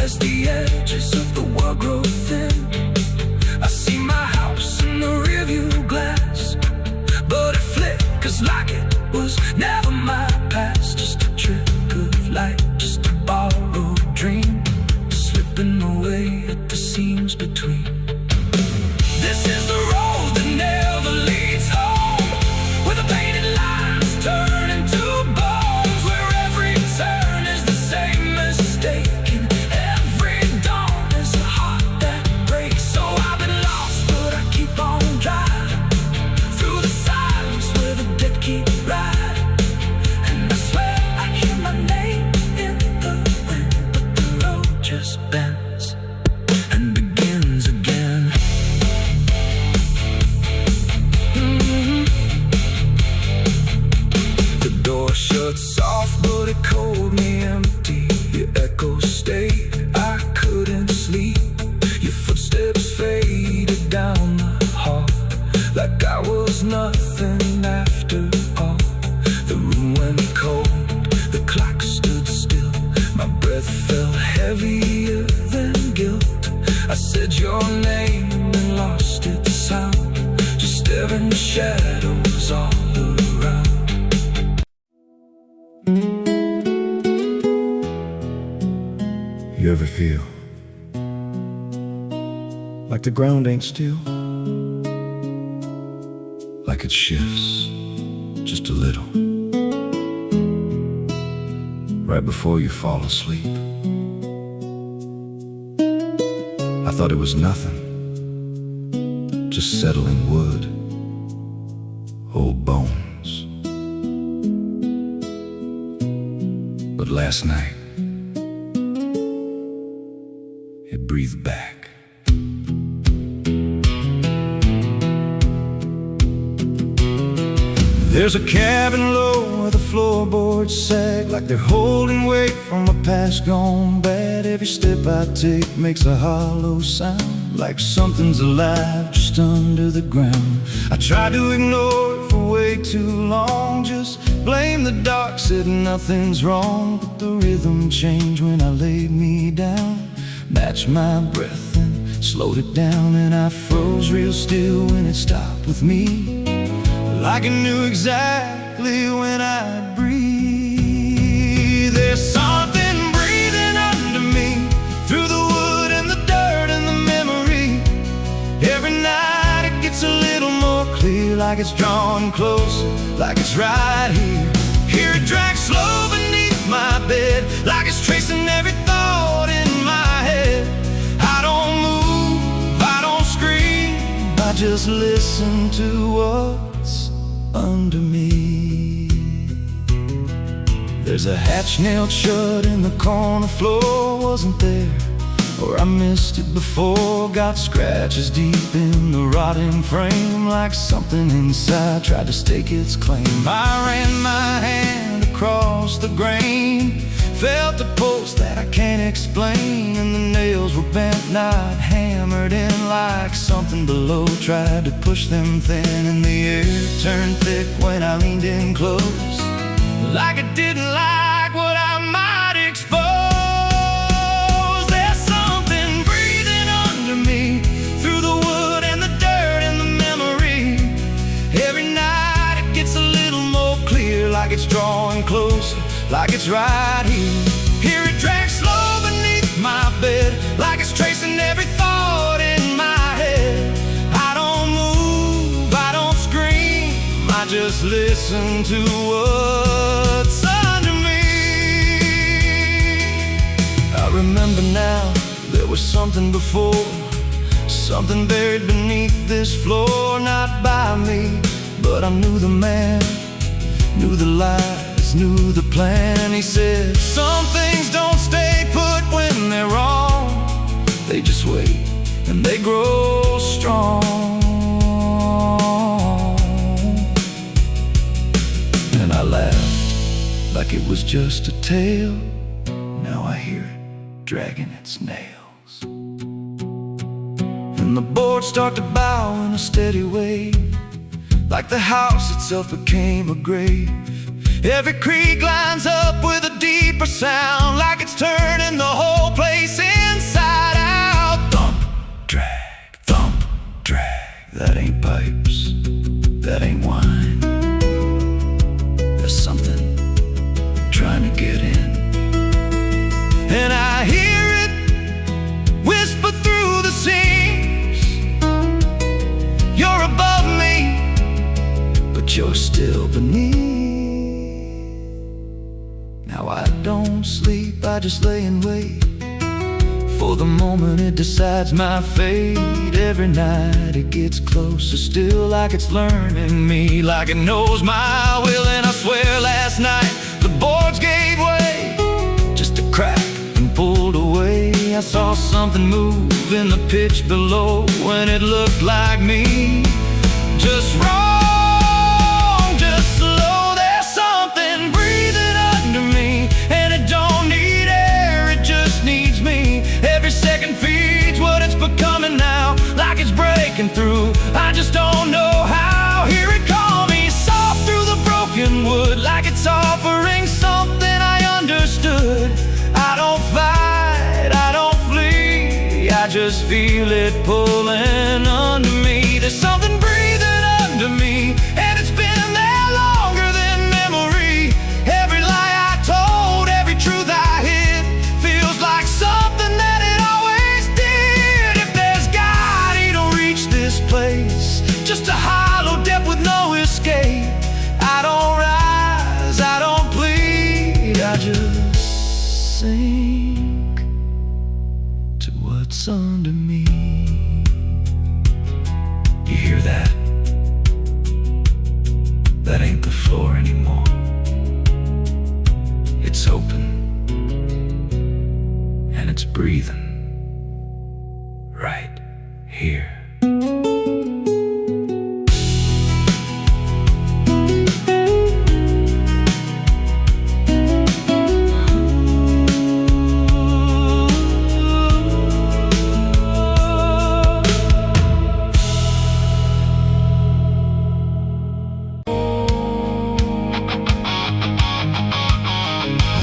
as the edges of the world grow thin. I see my house in the rearview glass, but it flickers like it was never my past. Just a trick of light, just a borrowed dream, slipping away at the seams between. This is the road that never leads home, where the painted lines turn into bones, where every turn is the same mistake, and every dawn is a heart that breaks. So I've been lost, but I keep on driving through the silence where the dead keep riding. And I swear I hear my name in the wind, but the road just bends and begins again. The door shut soft, but it cold me empty. Your echo stayed, I couldn't sleep. Your footsteps faded down the hall, like I was nothing after all. The room went cold, the clock stood still. My breath felt heavier than guilt. I said your name and lost its sound, just staring shadows all around. You ever feel like the ground ain't still, like it shifts just a little right before you fall asleep? I thought it was nothing, just settling wood, old bones. But last night it breathed back. There's a cabin low where the floorboards sag, like they're holding weight from a past gone bad. Every step I take makes a hollow sound, like something's alive just under the ground. I tried to ignore it for way too long, just blame the dark, said nothing's wrong. But the rhythm changed when I laid me down, matched my breath and slowed it down. And I froze real still when it stopped with me, like I knew exactly when I'd breathe. There's something breathing under me, through the wood and the dirt and the memory. Every night it gets a little more clear, like it's drawing closer, like it's right here. Hear it drag slow beneath my bed, like it's tracing every thought in my head. I don't move, I don't scream, I just listen to what's under me. There's a hatch nailed shut in the corner floor, wasn't there, or I missed it before. Got scratches deep in the rotting frame, like something inside tried to stake its claim. I ran my hand across the grain, felt a pulse that I can't explain, and the nails were bent, not hammered in, like something below tried to push them thin. And the air turned thick when I leaned in close, like it didn't like what I might expose. There's something breathing under me, through the wood and the dirt and the memory. Every night it gets a little more clear, like it's drawing closer, like it's right here. Hear it drag slow beneath my bed, like it's tracing every thought in my head. I don't move, I don't just listen to what's under me. I remember now, there was something before, something buried beneath this floor. Not by me, but I knew the man, knew the lies, knew the plan. He said, some things don't stay put when they're wrong, they just wait and they grow strong. And I laughed like it was just a tale. Now I hear it dragging its nails. And the boards start to bow in a steady way, like the house itself became a grave. Every creak lines up with a deeper sound, like it's turning the whole place inside out. Thump, drag, that ain't pipes, that ain't wine. There's something trying to get in. And I hear it whisper through the seams, you're above me, but you're still beneath. Now I don't sleep, I just lay and wait for the moment it decides my fate. Every night it gets closer still, like it's learning me, like it knows my will. And I swear last night the boards gave way, just a crack and pulled away. I saw something move in the pitch below, when it looked like me. Just wrong, just slow, there's something breathing under me, and it don't need air, it just needs me. Every second feeds what it's becoming now, like it's breaking through, I just don't know how. Hear it call me soft through the broken wood, like it's offering something I understood. I don't fight, I don't flee, I just feel it pulling under me. There's something breathing under me, and it's been there longer than memory. Every lie I told, every truth I hid, feels like something that it always did. If there's God, he don't reach this place, just a hollow depth with no escape. I don't rise, I don't plead, I just sink to what's under me. You hear that? That ain't the floor anymore. It's open, and it's breathing right here.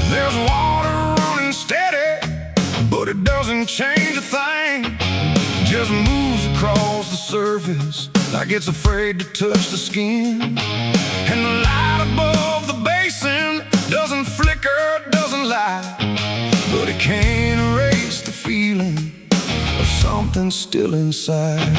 There's water running steady, but it doesn't change a thing. Just moves across the surface, like it's afraid to touch the skin. And the light above the basin doesn't flicker, doesn't lie, but it can't erase the feeling of something still inside.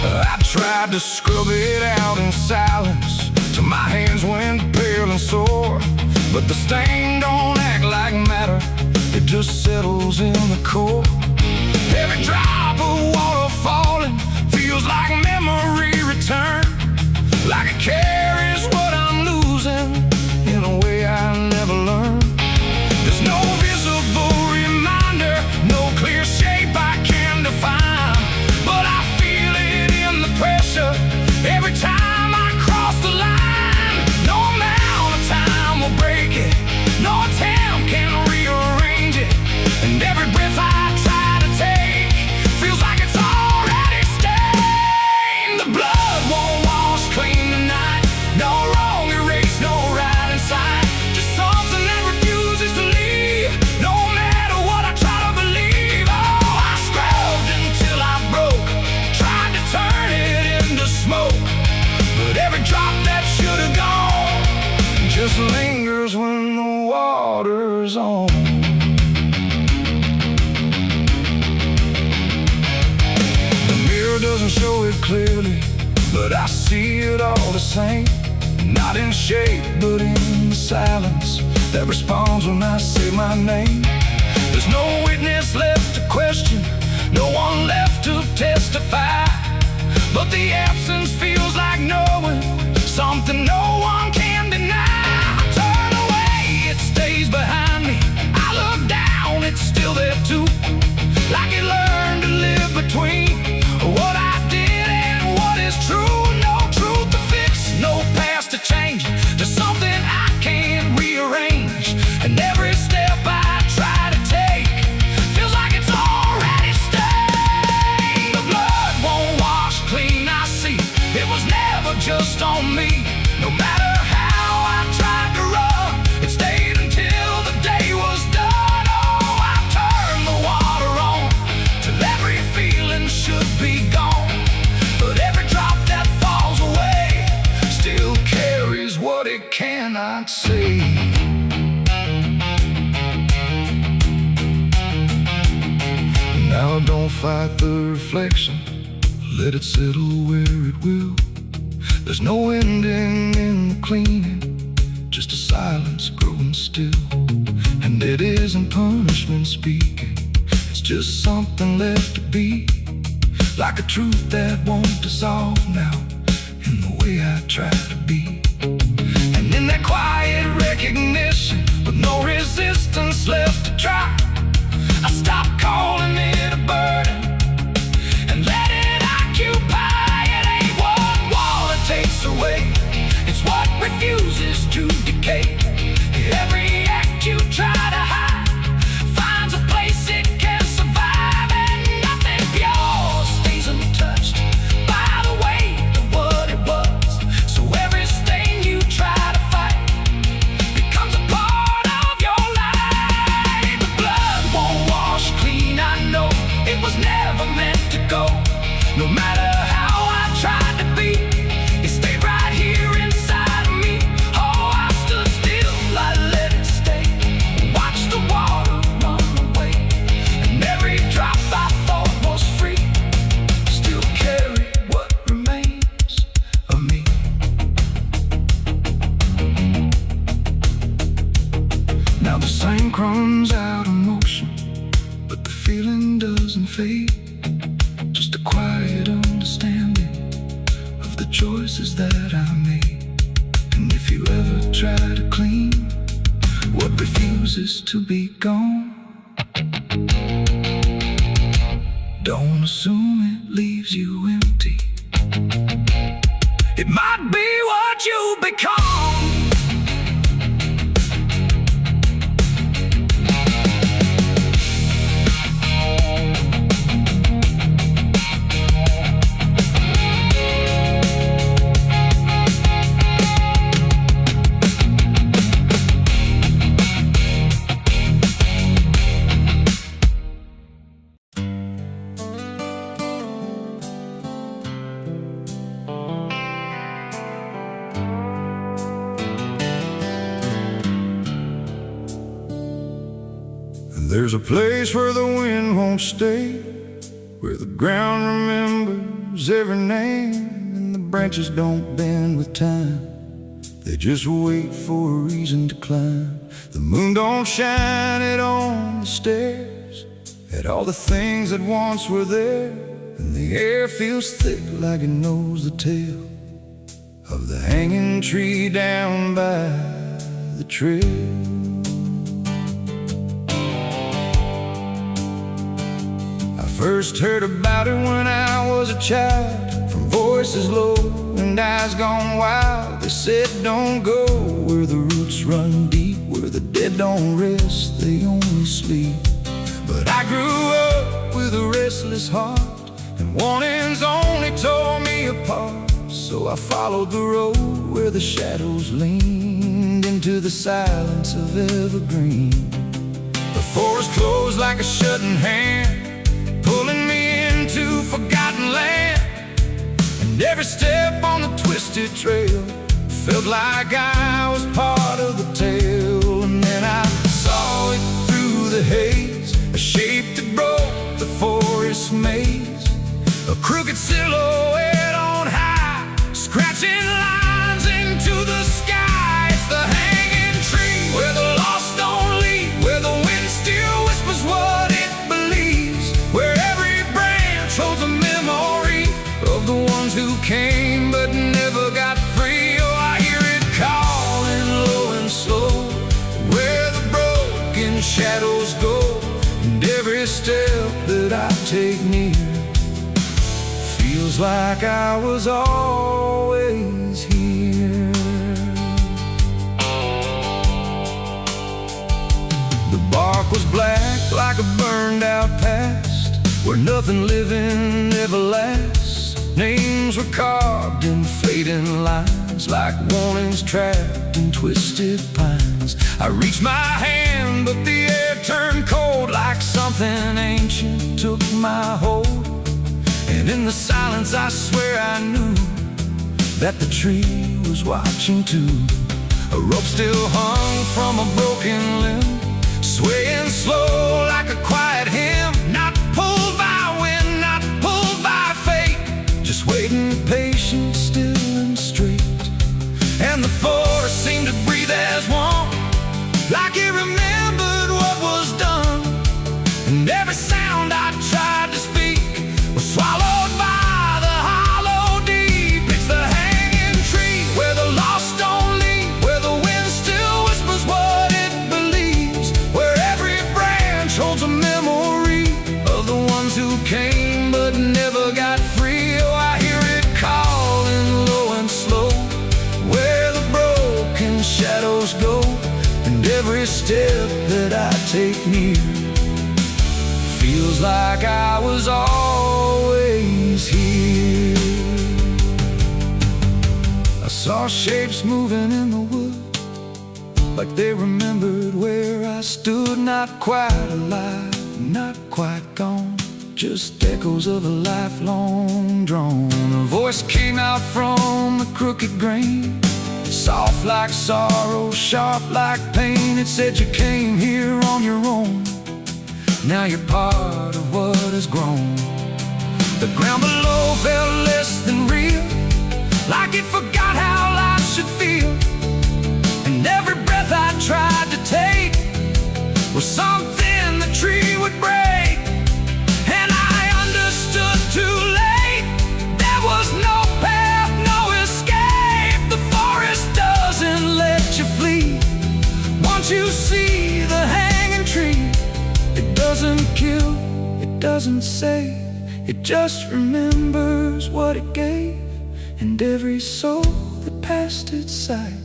I tried to scrub it out in silence till my hands went pale and sore, but the stain don't act like matter, it just settles in the core. Every drop of water falling feels like memory return, like it carries what I'm losing in a way I never learned. There's no visible reminder, no clear shape I can define, but I feel it in the pressure every time I cross the line. No amount of time will break it, no attempt can rearrange it, and every breath I try to take feels like it's already stained. The blood won't wash clean tonight, clearly, but I see it all the same. Not in shape, but in the silence that responds when I say my name. There's no witness left to question, no one left to testify, but the absence feels like knowing something no one can deny. I turn away, it stays behind me. I look down, it's still there too, like it learned to live between what I did and what is true. No truth to fix, no past to change. There's something I can't rearrange, and every step I try to take feels like it's already stained. The blood won't wash clean, I see. It was never just on me. No matter how I tried to run, it stayed until the day was done. Oh, I turned the water on till every feeling should be gone, but every drop that falls away still carries what it cannot see. Now don't fight the reflection, let it settle where it will. There's no ending in the cleaning, just a silence growing still. And it isn't punishment speaking, it's just something left to be, like a truth that won't dissolve now in the way I try to be. And in that quiet recognition, with no resistance left to try, I stop calling it a burden and let it occupy. It ain't what wall it takes away, it's what refuses to decay. Every act you try to hide finds a place it can survive, and nothing pure stays untouched by the weight of what it was. So every stain you try to fight becomes a part of your life. The blood won't wash clean, I know. It was never meant to go. No matter how I tried to be, it stayed right here inside of me. Oh, I stood still, I let it stay. Watched the water run away, and every drop I thought was free still carried what remains of me. Now the sink runs out of motion, but the feeling doesn't fade. Just a quiet understanding of the choices that I made. And if you ever try to clean what refuses to be gone, don't assume it leaves you empty. It might be what you become. There's a place where the wind won't stay, where the ground remembers every name, and the branches don't bend with time. They just wait for a reason to climb. The moon don't shine it on the stairs, at all the things that once were there, and the air feels thick like it knows the tale of the hanging tree down by the trail. First heard about it when I was a child, from voices low and eyes gone wild. They said don't go where the roots run deep, where the dead don't rest, they only sleep. But I grew up with a restless heart, and warnings only tore me apart. So I followed the road where the shadows leaned into the silence of evergreen. The forest closed like a shutting hand, pulling me into forgotten land. And every step on the twisted trail felt like I was part of the tale. And then I saw it through the haze, a shape that broke the forest maze, a crooked silhouette step that I take near feels like I was always here. The bark was black like a burned out past, where nothing living ever lasts. Names were carved in fading lines, like warnings trapped in twisted pines. I reached my hand, but the air turned cold, like something ancient took my hold. And in the silence I swear I knew that the tree was watching too. A rope still hung from a broken limb, swaying slow like a quiet hymn. Not pulled by wind, not pulled by fate, just waiting patient, still and straight. And the forest seemed to breathe as one, like it remembered what was done. And every sound I tried to speak was swallowed by the hollow deep. It's the hanging tree where the lost don't leave, where the wind still whispers what it believes, where every branch holds a memory of the ones who came but never got free. Oh, I hear it calling low and slow, where the broken shadows go. And every step that I take near feels like I was always here. I saw shapes moving in the wood, like they remembered where I stood. Not quite alive, not quite gone, just echoes of a lifelong drone. A voice came out from the crooked grain, soft like sorrow, sharp like pain. It said you came here on your own, now you're part of what has grown. The ground below felt less than real, like it forgot how life should feel. And every breath I tried to take was something the tree would break. And I understood too late, there was no path, no escape. The forest doesn't let you flee. Once you see the hanging tree, it doesn't kill, it doesn't save, it just remembers what it gave. And every soul that passed its sight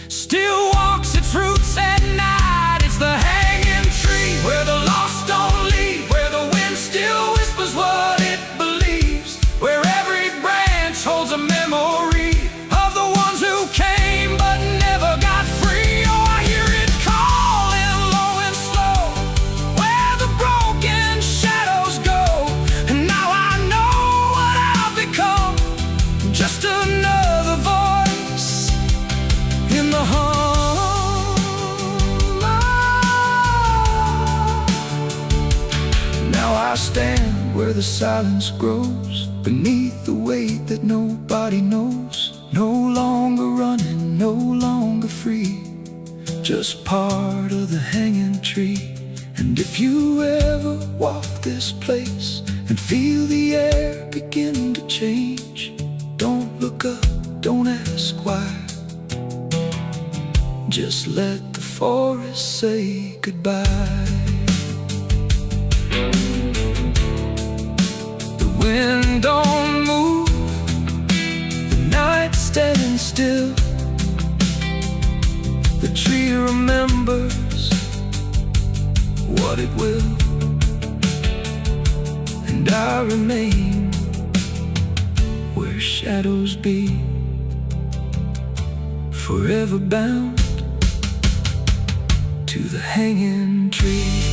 still walks its roots at night. It's the hanging tree where the lost don't leave, where the wind still whispers what it believes, where every branch holds a memory of the ones who came but never got free. Oh, I hear it calling low and slow, where the broken shadows go. And now I know what I've become, just another voice in the hum. Now I stand where the silence grows, beneath the weight that nobody knows. No longer running, no longer free, just part of the hanging tree. And if you ever walk this place and feel the air begin to change, don't look up, don't ask why, just let the forest say goodbye. The wind don't move, the night's standing still. The tree remembers what it will, and I remain where shadows be, forever bound to the hanging tree.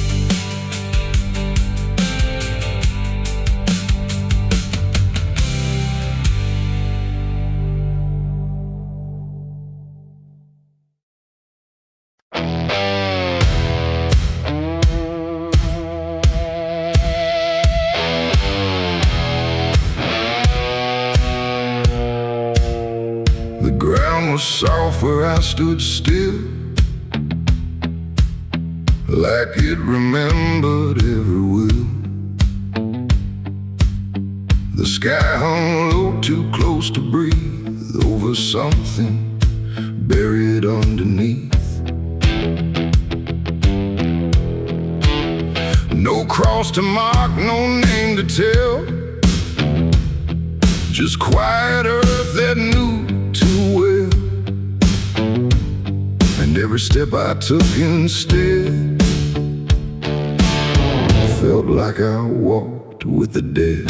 Soft where I stood still, like it remembered every will. The sky hung low, too close to breathe, over something buried underneath. No cross cross to mark, no name to tell. Just quiet earth that knew too well. And every step I took instead felt like I walked with the dead.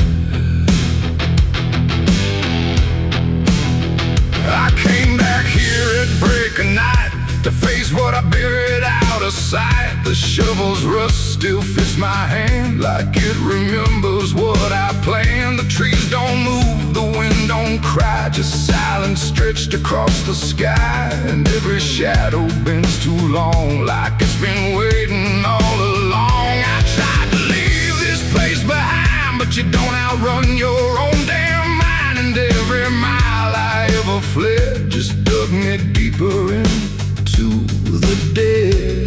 I came back here at break of night to face what I buried out of sight. The shovel's rust still fits my hand like it remembers what I planned. The trees don't move, the wind don't cry, just silence stretched across the sky. And every shadow bends too long, like it's been waiting all along. I tried to leave this place behind, but you don't outrun your own damn mind. And every mile I ever fled just dug me deeper into the dead.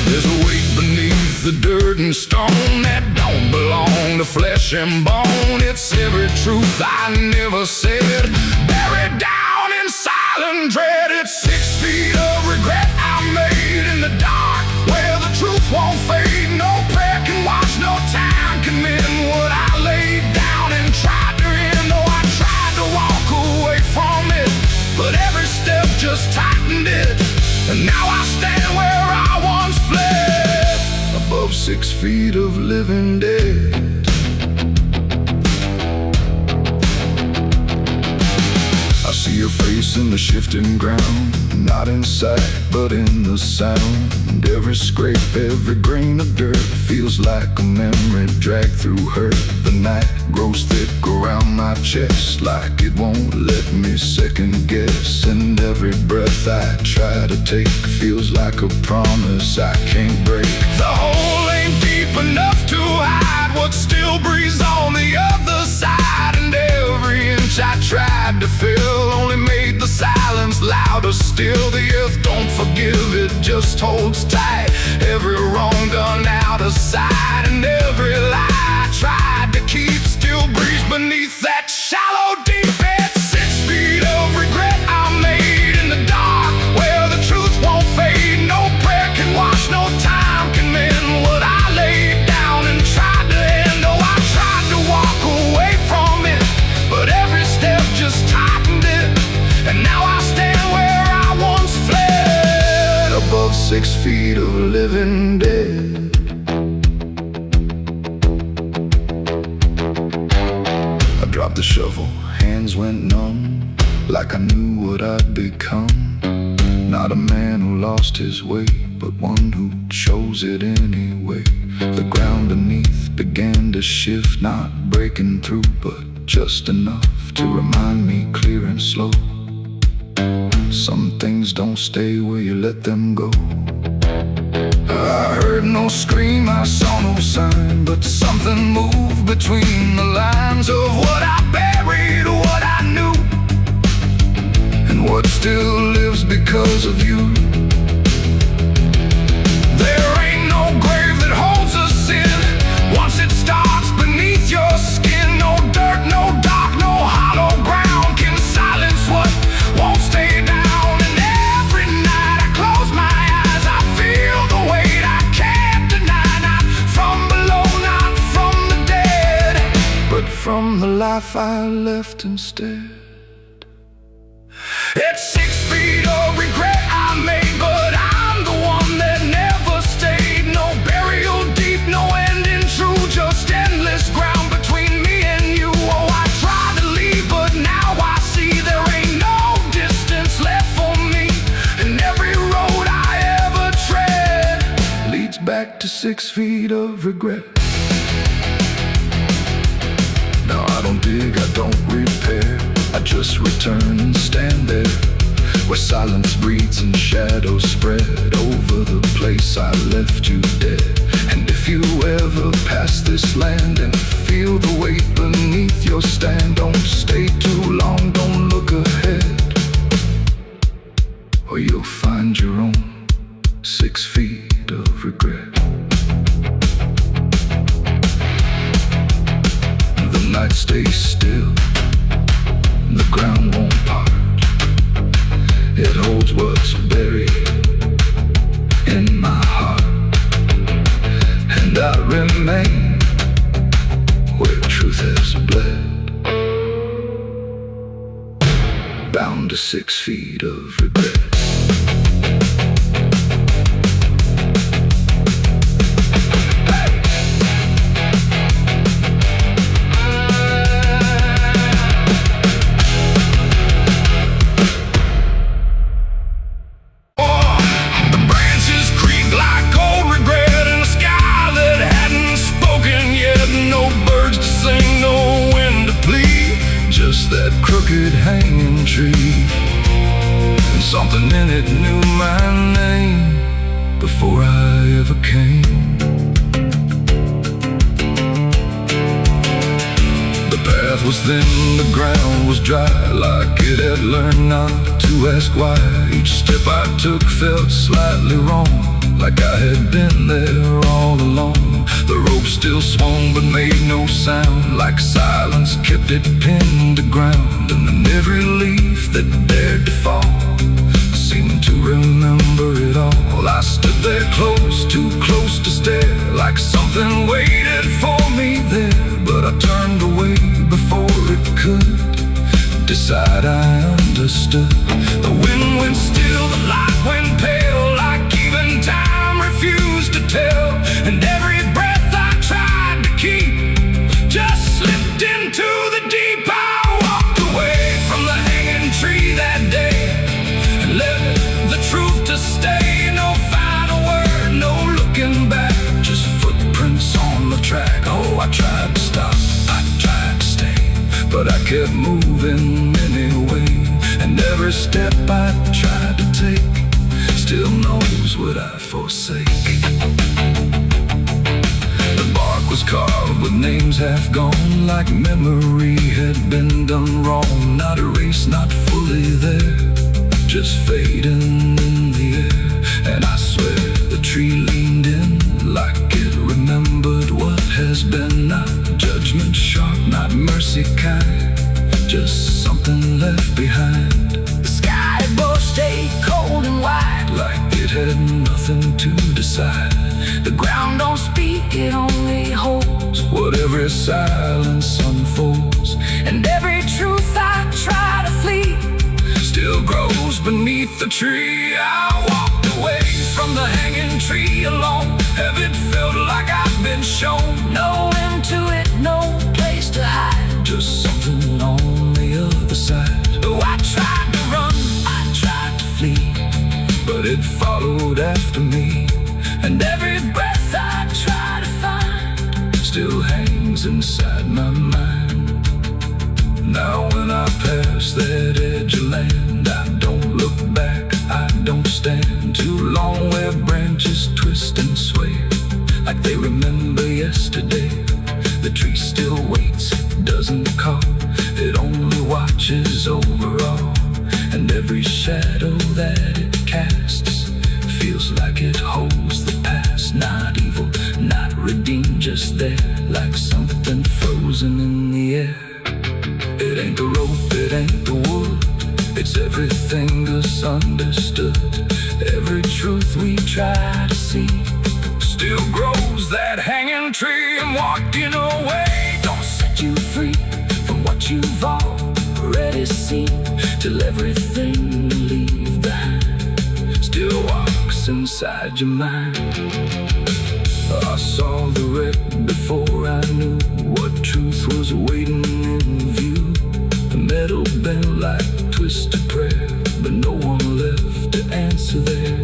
There's a weight beneath the dirt and stone that don't belong to flesh and bone. It's every truth I never said, buried down in silent dread. It's 6 feet of regret I made in the dark, where the truth won't fade. No prayer can wash, no time can mend what I laid down and tried to end. Though I tried to walk away from it, but every step just tightened it. And now I stand where I once fled, above 6 feet of living dead. I see your face in the shifting ground, not in sight but in the sound. Every scrape, every grain of dirt feels like a memory dragged through hurt. The night grows thick around my chest, like it won't let me second guess. And every breath I try to take feels like a promise I can't break. The hole ain't deep enough to hide what still breathes on the other side. And every inch I tried to fill only made the silence louder still. The earth don't forgive, it just holds tight. Every wrong done out of sight, and every lie I tried to keep still breathes beneath that shallow deep bed. 6 feet of regret I made in the dark, where the truth won't fade. No prayer can wash, no time can mend what I laid down and tried to end. Oh, I tried to walk away from it, but every step just tightened it. And now I stand where I once fled, above 6 feet of living dead. I dropped the shovel, hands went numb, like I knew what I'd become. Not a man who lost his way, but one who chose it anyway. The ground beneath began to shift, not breaking through, but just enough to remind me clear and slow. Some things don't stay where you let them go. I heard no scream, I saw no sign, but something moved between the lines of what I buried, what I knew, and what still lives because of you. There ain't no grave that holds us in once it starts beneath your skin. No dirt, no dark, no hollow ground can silence what won't stay down. And every night I close my eyes, I feel the weight I can't deny. Not from below, not from the dead, but from the life I left instead. It's 6 feet of regret I made, but I'm the one that never stayed. No burial deep, no ending true, just endless ground between me and you. Oh, I tried to leave, but now I see there ain't no distance left for me. And every road I ever tread leads back to 6 feet of regret. Now I don't dig, I don't repair, I just return and stand there, where silence breathes and shadows spread over the place I left you dead. And if you ever pass this land and feel the weight beneath your stand, don't stay too long, don't look ahead, or you'll find your own 6 feet of regret. The night stays still, the ground won't part. It holds what's buried in my heart, and I remain where truth has bled, bound to 6 feet of regret. That crooked hanging tree, and something in it knew my name before I ever came. The path was thin, the ground was dry, like it had learned not to ask why. Each step I took felt slightly wrong, like I had been there all along. The rope still swung but made no sound, like silence kept it pinned to ground. And then every leaf that dared to fall seemed to remember it all. I stood there close, too close to stare, like something waited for me there. But I turned away before it could decide I understood. The wind went still, the light went pale, like even time refused to tell. And every breath I tried to keep just slipped into the deep. I walked away from the hanging tree that day and left the truth to stay. No final word, no looking back, just footprints on the track. Oh, I tried to stop, I tried to stay, but I kept moving anyway. And every step I tried to take still knows what I forsake. The bark was carved with names half gone, like memory had been done wrong. Not erased, not fully there, just fading in the air. And I swear the tree leaned in, like it remembered what has been. Not judgment sharp, not mercy kind, just something left behind. The sky above stayed cold and wide, like it had nothing to decide. The ground don't speak, it only holds what every silence unfolds. And every truth I try to flee still grows beneath the tree. I walked away from the hanging tree alone. Heaven felt like I've been shown. No end to it, no place to hide, just something on the other side. Oh, I tried to run, I tried to flee, but it followed after me. And every breath I try to find still hangs inside my mind. Now when I pass that edge of land, I don't look back, I don't stand too long where branches twist and sway, like they remember yesterday. The tree still waits, doesn't call, it only watches over all. And every shadow that it casts feels like it holds the past. Not evil, not redeemed, just there, like something frozen in the air. It ain't the rope, it ain't the wood, it's everything misunderstood. Every truth we try to see still grows that hanging tree. And walking away don't set you free from what you've already seen, till everything you leave behind still walks inside your mind. I saw the wreck before I knew what truth was waiting in view. The metal bent like twisted prayer, but no one left to answer there.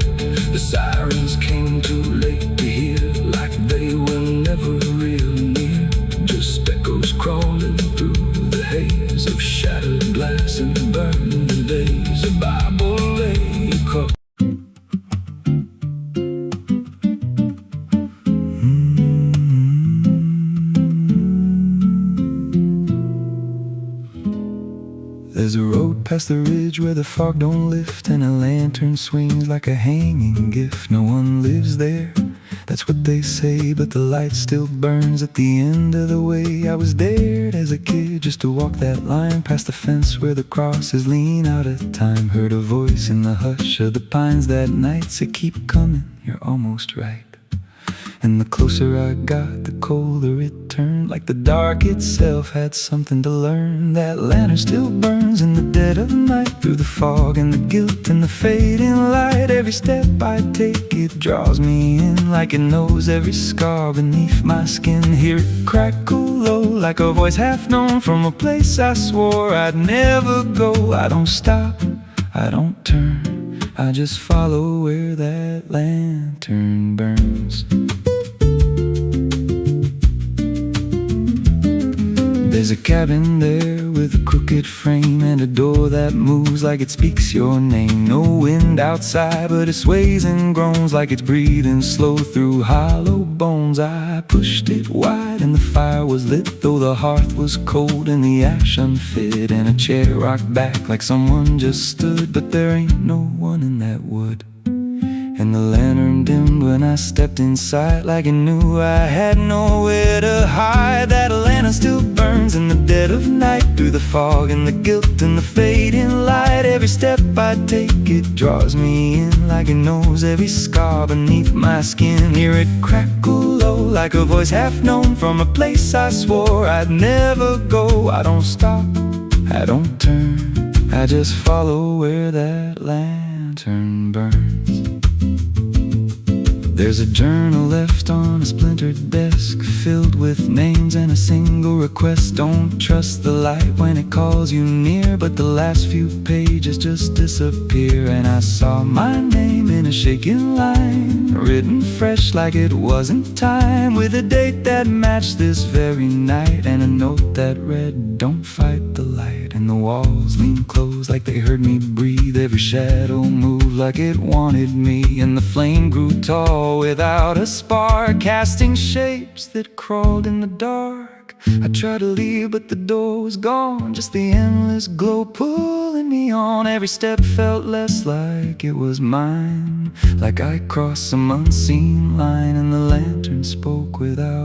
The sirens came too late to hear, like they were never real near, just echoes crawling through the haze of shattered glass and burning days. A Bible lay across. There's a road past the ridge where the fog don't lift, and a lantern swings like a hanging gift. No one lives there, that's what they say, but the light still burns at the end of the way. I was dared as a kid just to walk that line past the fence where the crosses lean out of time. Heard a voice in the hush of the pines that night say, keep coming, you're almost right. And the closer I got, the colder it turned, like the dark itself had something to learn. That lantern still burns in the dead of night, through the fog and the guilt and the fading light. Every step I take, it draws me in, like it knows every scar beneath my skin. Hear it crackle low, like a voice half known, from a place I swore I'd never go. I don't stop, I don't turn, I just follow where that lantern burns. There's a cabin there with a crooked frame, and a door that moves like it speaks your name. No wind outside, but it sways and groans like it's breathing slow through hollow bones. I pushed it wide and the fire was lit, though the hearth was cold and the ash unfit. And a chair rocked back like someone just stood, but there ain't no one in that wood. And the lantern dimmed when I stepped inside, like it knew I had nowhere to hide. That lantern still burns in the dead of night, through the fog and the guilt and the fading light. Every step I take, it draws me in, like it knows every scar beneath my skin. Hear it crackle low, like a voice half known, from a place I swore I'd never go. I don't stop, I don't turn, I just follow where that lantern burns. There's a journal left on a splintered desk, filled with names and a single request. Don't trust the light when it calls you near, but the last few pages just disappear. And I saw my name in a shaking line, written fresh like it wasn't time, with a date that matched this very night, and a note that read, don't fight the light. And the walls leaned close like they heard me breathe, every shadow moved like it wanted me. And the flame grew tall without a spark, casting shapes that crawled in the dark. I tried to leave, but the door was gone, just the endless glow pulling me on. Every step felt less like it was mine, like I crossed some unseen line. And the lantern spoke without